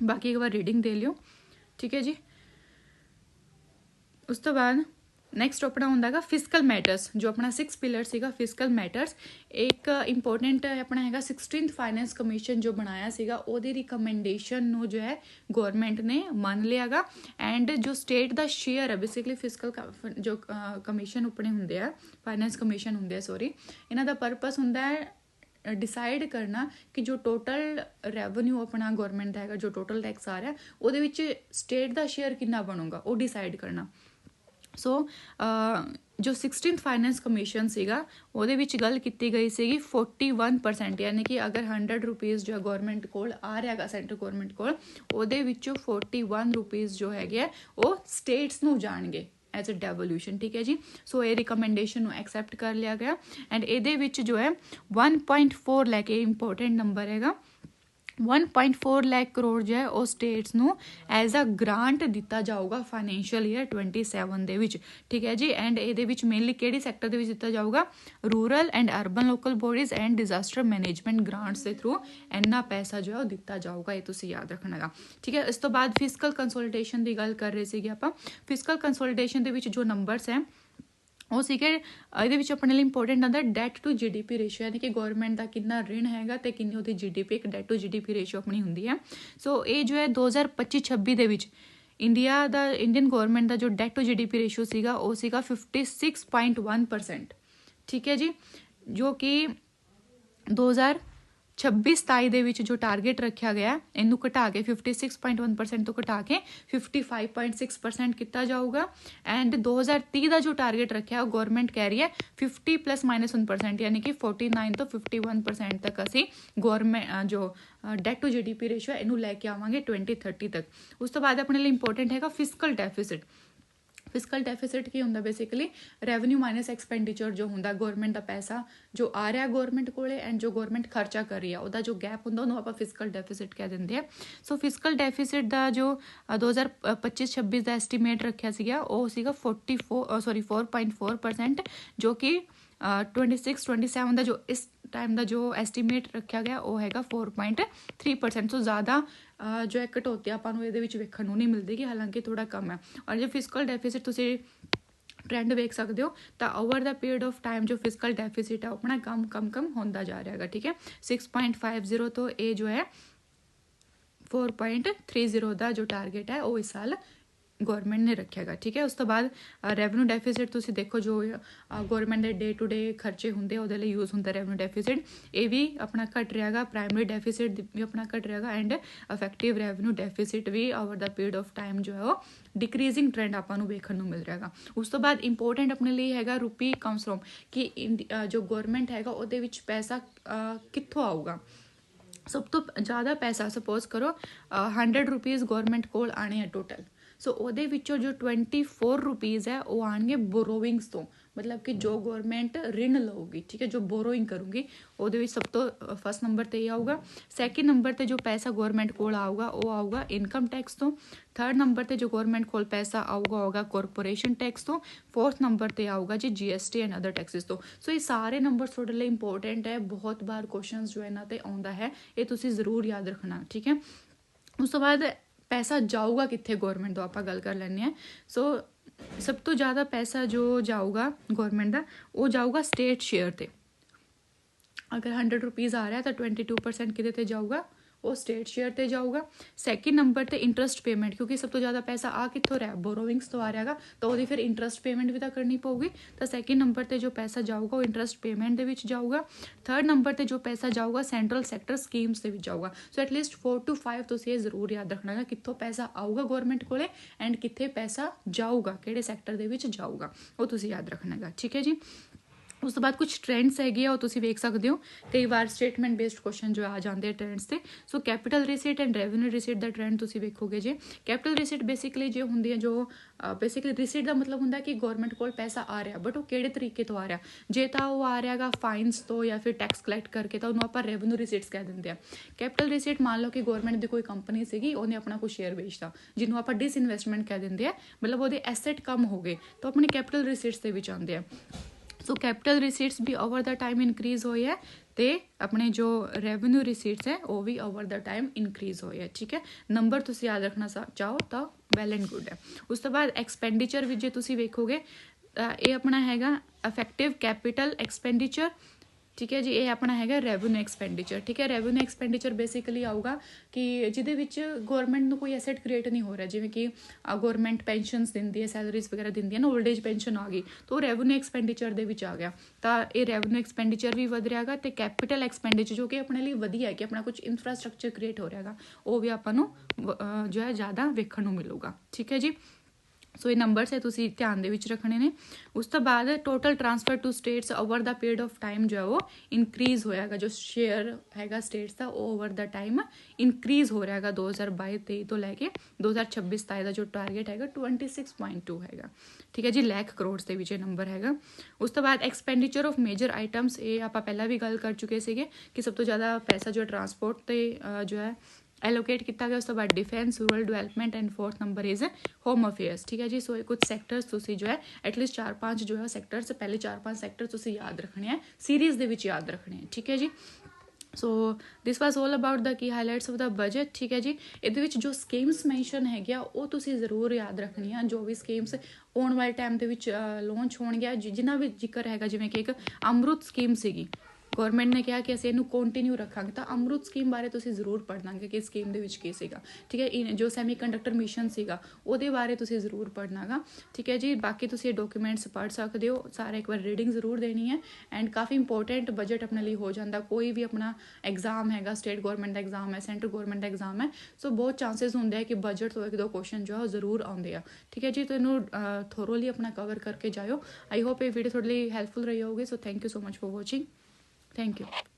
ਬਾਕੀ ਇੱਕ ਵਾਰ ਰੀਡਿੰਗ ਦੇ ਲਿਓ, ਠੀਕ ਹੈ ਜੀ। ਉਸ ਤੋਂ ਬਾਅਦ ਨੈਕਸਟ ਆਪਣਾ ਹੁੰਦਾ ਹੈਗਾ ਫਿਸਕਲ ਮੈਟਰਸ, ਜੋ ਆਪਣਾ 6 ਪਿਲਰ ਸੀਗਾ ਫਿਸਕਲ ਮੈਟਰਸ। ਇੱਕ ਇੰਪੋਰਟੈਂਟ ਆਪਣਾ ਹੈਗਾ 16th ਫਾਈਨੈਂਸ ਕਮਿਸ਼ਨ ਜੋ ਬਣਾਇਆ ਸੀਗਾ, ਉਹਦੀ ਰਿਕਮੈਂਡੇਸ਼ਨ ਨੂੰ ਜੋ ਹੈ ਗੌਰਮੈਂਟ ਨੇ ਮੰਨ ਲਿਆ ਗਾ। ਐਂਡ ਜੋ ਸਟੇਟ ਦਾ ਸ਼ੇਅਰ ਹੈ ਬੇਸਿਕਲੀ ਫਿਸਕਲ ਜੋ ਕਮਿਸ਼ਨ ਆਪਣੇ ਹੁੰਦੇ ਆ, ਫਾਈਨੈਂਸ ਕਮਿਸ਼ਨ ਹੁੰਦੇ ਆ ਸੋਰੀ, ਇਹਨਾਂ ਦਾ ਪਰਪਸ ਹੁੰਦਾ ਹੈ ਡਿਸਾਈਡ ਕਰਨਾ ਕਿ ਜੋ ਟੋਟਲ ਰੈਵਨਿਊ ਆਪਣਾ ਗੌਰਮੈਂਟ ਦਾ ਹੈਗਾ, ਜੋ ਟੋਟਲ ਟੈਕਸ ਆ ਰਿਹਾ ਉਹਦੇ ਵਿੱਚ ਸਟੇਟ ਦਾ ਸ਼ੇਅਰ ਕਿੰਨਾ ਬਣੂਗਾ ਉਹ ਡਿਸਾਈਡ ਕਰਨਾ। ਸੋ ਜੋ 16th ਫਾਈਨੈਂਸ ਕਮਿਸ਼ਨ ਸੀਗਾ ਉਹਦੇ ਵਿੱਚ ਗੱਲ ਕੀਤੀ ਗਈ ਸੀਗੀ 41%, ਯਾਨੀ ਕਿ ਅਗਰ 100 ਰੁਪੀਜ਼ ਜੋ ਗੌਰਮੈਂਟ ਕੋਲ ਆ ਰਿਹਾ ਹੈਗਾ ਸੈਂਟਰ ਗੌਰਮੈਂਟ ਕੋਲ, ਉਹਦੇ ਵਿੱਚੋਂ 41 ਰੁਪੀਜ਼ ਜੋ ਹੈਗੇ ਆ ਉਹ ਸਟੇਟਸ ਨੂੰ ਜਾਣਗੇ ਐਜ਼ ਅ ਡੈਵੋਲੂਸ਼ਨ, ਠੀਕ ਹੈ ਜੀ। ਸੋ ਇਹ ਰਿਕਮੈਂਡੇਸ਼ਨ ਨੂੰ ਐਕਸੈਪਟ ਕਰ ਲਿਆ ਗਿਆ। ਐਂਡ ਇਹਦੇ ਵਿੱਚ ਜੋ ਹੈ 1.4 ਲੱਖ, ਇਹ ਇੰਪੋਰਟੈਂਟ ਨੰਬਰ ਹੈਗਾ, 1.4 ਲੱਖ ਕਰੋੜ ਜੋ ਹੈ ਉਹ ਸਟੇਟਸ ਨੂੰ ਐਜ਼ ਅ ਗ੍ਰਾਂਟ ਦਿੱਤਾ ਜਾਊਗਾ ਫਾਈਨੈਂਸ਼ੀਅਲ ਈਅਰ 27 ਦੇ ਵਿੱਚ, ਠੀਕ ਹੈ ਜੀ। ਐਂਡ ਇਹਦੇ ਵਿੱਚ ਮੇਨਲੀ ਕਿਹੜੀ ਸੈਕਟਰ ਦੇ ਵਿੱਚ ਦਿੱਤਾ ਜਾਊਗਾ, rural and urban local bodies and disaster management grants ਦੇ ਥਰੂ ਇੰਨਾ ਪੈਸਾ ਜੋ ਹੈ ਉਹ ਦਿੱਤਾ ਜਾਊਗਾ, ਇਹ ਤੁਸੀਂ ਯਾਦ ਰੱਖਣਾ ਹੈਗਾ, ਠੀਕ ਹੈ। ਇਸ ਤੋਂ ਬਾਅਦ ਫਿਸਕਲ ਕੰਸੋਲੀਡੇਸ਼ਨ ਦੀ ਗੱਲ ਕਰ ਰਹੇ ਸੀਗੇ ਆਪਾਂ। ਫਿਸਕਲ ਕੰਸੋਲੀਡੇਸ਼ਨ ਦੇ ਵਿੱਚ ਜੋ ਨੰਬਰਸ ਹੈ ਉਹ ਸੀਗੇ, ਇਹਦੇ ਵਿੱਚ ਆਪਣੇ ਲਈ ਇੰਪੋਰਟੈਂਟ ਆਉਂਦਾ ਡੈਟ ਟੂ GDP ਰੇਸ਼ੀਓ, ਯਾਨੀ ਕਿ ਗੌਰਮੈਂਟ ਦਾ ਕਿੰਨਾ ਰਿਣ ਹੈਗਾ ਤੇ ਕਿੰਨੀ ਉਹਦੀ GDP, ਇੱਕ ਡੈਟ ਟੂ GDP ਰੇਸ਼ੀਓ ਆਪਣੀ ਹੁੰਦੀ ਹੈ। ਸੋ ਇਹ ਜੋ ਹੈ 2025-26 ਦੇ ਵਿੱਚ ਇੰਡੀਅਨ ਗੌਰਮੈਂਟ ਦਾ ਜੋ ਡੈਟ ਟੂ GDP ਰੇਸ਼ੀਓ ਸੀਗਾ ਉਹ ਸੀਗਾ 56.1%, ਠੀਕ ਹੈ ਜੀ, ਜੋ ਕਿ 2026-27 ਦੇ ਵਿੱਚ ਜੋ ਟਾਰਗੇਟ ਰੱਖਿਆ ਗਿਆ ਇਹਨੂੰ ਘਟਾ ਕੇ 56.1% ਤੋਂ ਘਟਾ ਕੇ 55.6% ਕੀਤਾ ਜਾਊਗਾ। ਐਂਡ 2030 ਦਾ ਜੋ ਟਾਰਗੇਟ ਰੱਖਿਆ ਉਹ ਗੌਰਮੈਂਟ ਕਹਿ ਰਹੀ ਹੈ 50 + -1%, ਯਾਨੀ ਕਿ 49 ਤੋਂ 51% ਤੱਕ ਅਸੀਂ ਗੌਰਮੈਂਟ ਜੋ ਡੈਟ ਟੂ GDP ਰੇਸ਼ੀਓ ਇਹਨੂੰ ਲੈ ਕੇ ਆਵਾਂਗੇ 2030 ਤੱਕ। ਉਸ ਤੋਂ ਬਾਅਦ ਆਪਣੇ ਲਈ ਇੰਪੋਰਟੈਂਟ ਹੈਗਾ ਫਿਸਕਲ ਡੈਫਿਸਿਟ। ਫਿਸਕਲ ਡੈਫਿਸਿਟ ਕੀ ਹੁੰਦਾ, ਬੇਸਿਕਲੀ ਰੈਵਨਿਊ ਮਾਈਨਸ ਐਕਸਪੈਂਡੀਚਰ ਜੋ ਹੁੰਦਾ, ਗੌਰਮੈਂਟ ਦਾ ਪੈਸਾ ਜੋ ਆ ਰਿਹਾ ਗੌਰਮੈਂਟ ਕੋਲੇ ਐਂਡ ਜੋ ਗੌਰਮੈਂਟ ਖਰਚਾ ਕਰ ਰਹੀ ਆ ਉਹਦਾ ਜੋ ਗੈਪ ਹੁੰਦਾ ਉਹਨੂੰ ਆਪਾਂ ਫਿਸਕਲ ਡੈਫਿਸਿਟ ਕਹਿ ਦਿੰਦੇ ਆ। ਸੋ ਫਿਸਕਲ ਡੈਫਿਸਿਟ ਦਾ ਜੋ 2025-26 ਦਾ ਐਸਟੀਮੇਟ ਰੱਖਿਆ ਸੀਗਾ ਉਹ ਸੀਗਾ 4.4%, ਜੋ ਕਿ 26-27 ਦਾ ਜੋ ਇਸ ਟਾਈਮ ਦਾ ਜੋ ਐਸਟੀਮੇਟ ਰੱਖਿਆ ਗਿਆ ਉਹ ਹੈਗਾ 4.3%। ਸੋ ਜ਼ਿਆਦਾ ਜੋ ਹੈ ਕਟੌਤੀ ਆਪਾਂ ਨੂੰ ਇਹਦੇ ਵਿੱਚ ਵੇਖਣ ਨੂੰ ਨਹੀਂ ਮਿਲਦੀ ਕਿ ਹਾਲਾਂਕਿ ਥੋੜਾ ਕਮ ਹੈ। ਔਰ ਜੇ ਫਿਸਕਲ ਡੈਫਿਸਿਟ ਤੁਸੀਂ ट्रेंड वेख सकते हो तो over the period of time जो फिजिकल डेफिसिट है अपना कम होता जा रहा है। ठीक है, 6.50 तो ये जो है 4.30 का जो टारगेट है वो इस साल गौरमेंट ने रखेगा। ठीक है, उस तो बाद रेवन्यू डेफिसिट तुम देखो जो गौरमेंट के डे टू डे खर्चे होंगे वो यूज़ होंगे रेवन्यू डेफिसिट, ये भी अपना घट रहा है, प्राइमरी डेफिसिट भी अपना घट रहा है एंड इफेक्टिव रेवन्यू डेफिसिट भी over the period of time जो है वो डिक्रीजिंग ट्रेंड आपको वेखण को मिल रहा है। उस तो बाद इंपोर्टेंट अपने लिए है रुपी कम्स फ्रॉम कि जो गौरमेंट है वो पैसा कितों आऊगा। सब तो ज़्यादा पैसा सपोज करो 100 रुपीज़ गौरमेंट को आने हैं टोटल, सो ਉਹਦੇ ਵਿੱਚੋਂ जो 24 रुपीज़ है वो आएंगे बोरोविंग्स तो, मतलब कि जो गौरमेंट ऋण लऊगी। ठीक है, जो बोरोइंग करूँगी वो सब तो फर्स्ट नंबर पर ही आऊगा। सैकेंड नंबर पर जो पैसा गौरमेंट को आऊगा वो आऊगा इनकम टैक्स तो। थर्ड नंबर पर जो गौरमेंट को पैसा आऊगा कॉरपोरेशन टैक्स तो। फोर्थ नंबर पर आऊगा जी GST एंड अदर टैक्सिस तो। सो ये सारे नंबर थोड़े लिए इंपोर्टेंट है, बहुत बार क्वेश्चन जो इन्हों पर आता है, ये तुम जरूर याद रखना। ठीक है, उस तो बाद पैसा जाऊगा कितने गौरमेंट तो आप गल कर लें। सो सब तो ज़्यादा पैसा जो जाऊगा गौरमेंट का वो जाऊगा स्टेट शेयर पर। अगर 100 रुपीज़ आ रहा है तो 22% कि जाऊगा वो स्टेट शेयर पर जाऊगा। सैकेंड नंबर पर इंटरस्ट पेमेंट, क्योंकि सब तो ज़्यादा पैसा आ कितों रहा बोरोविंग्स तो आ रहा है तो वो फिर इंटरस्ट पेमेंट भी तो करनी पऊगी, तो सैकेंड नंबर पर जो पैसा जाऊगा वो इंटरस्ट पेमेंट के जाऊगा। थर्ड नंबर पर जो पैसा जाऊगा सेंट्रल सैक्टर स्कीम्स के जाऊगा। सो एटलीस्ट 4 to 5 तो ये जरूर याद रखना है कितों पैसा आऊगा गौरमेंट को एंड कितने पैसा जाऊगा किहड़े सैक्टर के जाऊगा वो तुम याद रखना है। ठीक है जी, उस तो बाद कुछ ट्रेंड्स है वो तुम वेख सकते हो, कई बार स्टेटमेंट बेस्ड क्वेश्चन जो आ जाते हैं ट्रेंड्स से। So capital receipt and revenue receipt का ट्रेंड तुम वेखोगे जी। कैपिटल रिसीट बेसिकली जो होंगी जो बेसिकली रिसीट का मतलब होंगे कि गौरमेंट को पैसा आ रहा बट वो किहड़े तरीके तो आ रहा, जे तो वो आ रहा फाइनस तो या फिर टैक्स कलैक्ट करके तो उन्होंने आप रेवन्यू रिसीट्स कह देंगे हैं। कैपिटल रिसीट मान लो कि गौरमेंट की कोई कंपनी सी उन्हें अपना कोई शेयर बेचता जिन्होंं आप डिसइन्वेस्टमेंट कह देंगे हैं, मतलब वो एसेट कम हो गए तो अपने कैपिटल रिसीट्स के आते हैं। सो कैपिटल रिसीट्स भी ओवर द टाइम इनक्रीज होए है तो अपने जो रेवन्यू रिसीट्स है वो भी ओवर द टाइम इनक्रीज होए है। ठीक है, नंबर तुम याद रखना चाहो तो वैल एंड गुड है। उस तो बाद एक्सपेंडिचर भी जो तुम वेखोगे ये अपना हैगा इफेक्टिव कैपिटल एक्सपेंडिचर। ठीक है जी, ये अपना हैगा रेवन्यू एक्सपेंडिचर। ठीक है, रेवन्यू एक्सपेंडिचर बेसिकली आऊगा कि जिदे विच गौरमेंट को कोई एसेट क्रिएट नहीं हो रहा, जिवें कि गौरमेंट पेंशनस दिंदी है, सैलरीज वगैरह दिंदी है ना, ओल्ड एज पेंशन आ गई तो रेवन्यू एक्सपेंडिचर दे विच आ गया, तो ये रेवन्यू एक्सपेंडिचर भी वध रहा है। कैपिटल एक्सपेंडिचर जो कि अपने लिए वधिया है कि अपना कुछ इंफ्रास्ट्रक्चर क्रिएट हो रहा है वो भी आपां जो है ज़्यादा वेखण नूं मिलूगा। ठीक है जी, सो ये नंबर्स है तुसी ध्यान दे विच रखने ने। उस तो बाद total transfer to states over the period of time जो है वो इंक्रीज होएगा, जो शेयर हैगा स्टेट्स का वो ओवर द टाइम इंक्रीज हो रहा है 2022-23 तो लैके 2026-27 का जो टारगेट हैगा 26.2 हैगा। ठीक है जी, लाख करोड़ के विच नंबर हैगा। उस तो बाद एक्सपेंडिचर ऑफ मेजर आइटम्स ये आप पहला भी गल कर चुके थे कि सब तो ज़्यादा पैसा जो ट्रांसपोर्ट पर जो है एलोकेट किया गया। उस तो बाद defence, rural development and fourth number is home affairs. ठीक है जी, सो कुछ सैक्टर्स तुसी जो है एटलीस्ट 4-5 जो है सैक्टर्स पहले 4-5 सैक्टर तुसी याद रखने हैं, सीरीज़ दे विच याद रखने हैं। ठीक है जी, so this was all about the key highlights of the budget. ठीक है जी, ये जो स्कीम्स मैंशन है वो तुसी जरूर याद रखनी है, जो भी स्कीम्स आने वाले टाइम के लॉन्च होणगियां जिन्ना भी जिक्र है, जिवें कि एक अमृत स्कीम सी गौरमेंट ने कहा कि असं इनू कंटिन्यू रखांगे, तो अमृत स्कीम बारे तुसी जरूर पढ़ना कि स्कीम दे विच की सीगा। ठीक है, जो सैमी कंडक्टर मिशन सीगा उहदे बारे तुसी जरूर पढ़ना गा। ठीक है जी, बाकी तुसी डॉक्यूमेंट्स पढ़ सकते हो सारे, एक बार रीडिंग जरूर देनी है एंड काफ़ी इंपोर्टेंट बजट अपने लिए हो जाता। कोई भी अपना एग्जाम है, स्टेट गौरमेंट का एग्जाम है, सेंट्रल गौरमेंट का एग्जाम है, सो बहुत चांसेस होंगे है कि बजट तो 1-2 क्वेश्चन जो है जरूर आते हैं। ठीक है जी, तो इनू थोरोली अपना कवर करके जाओ। आई होप ये वीडियो थोड़ी हेल्पफुल रही होगी। So thank you so much for watching. Thank you.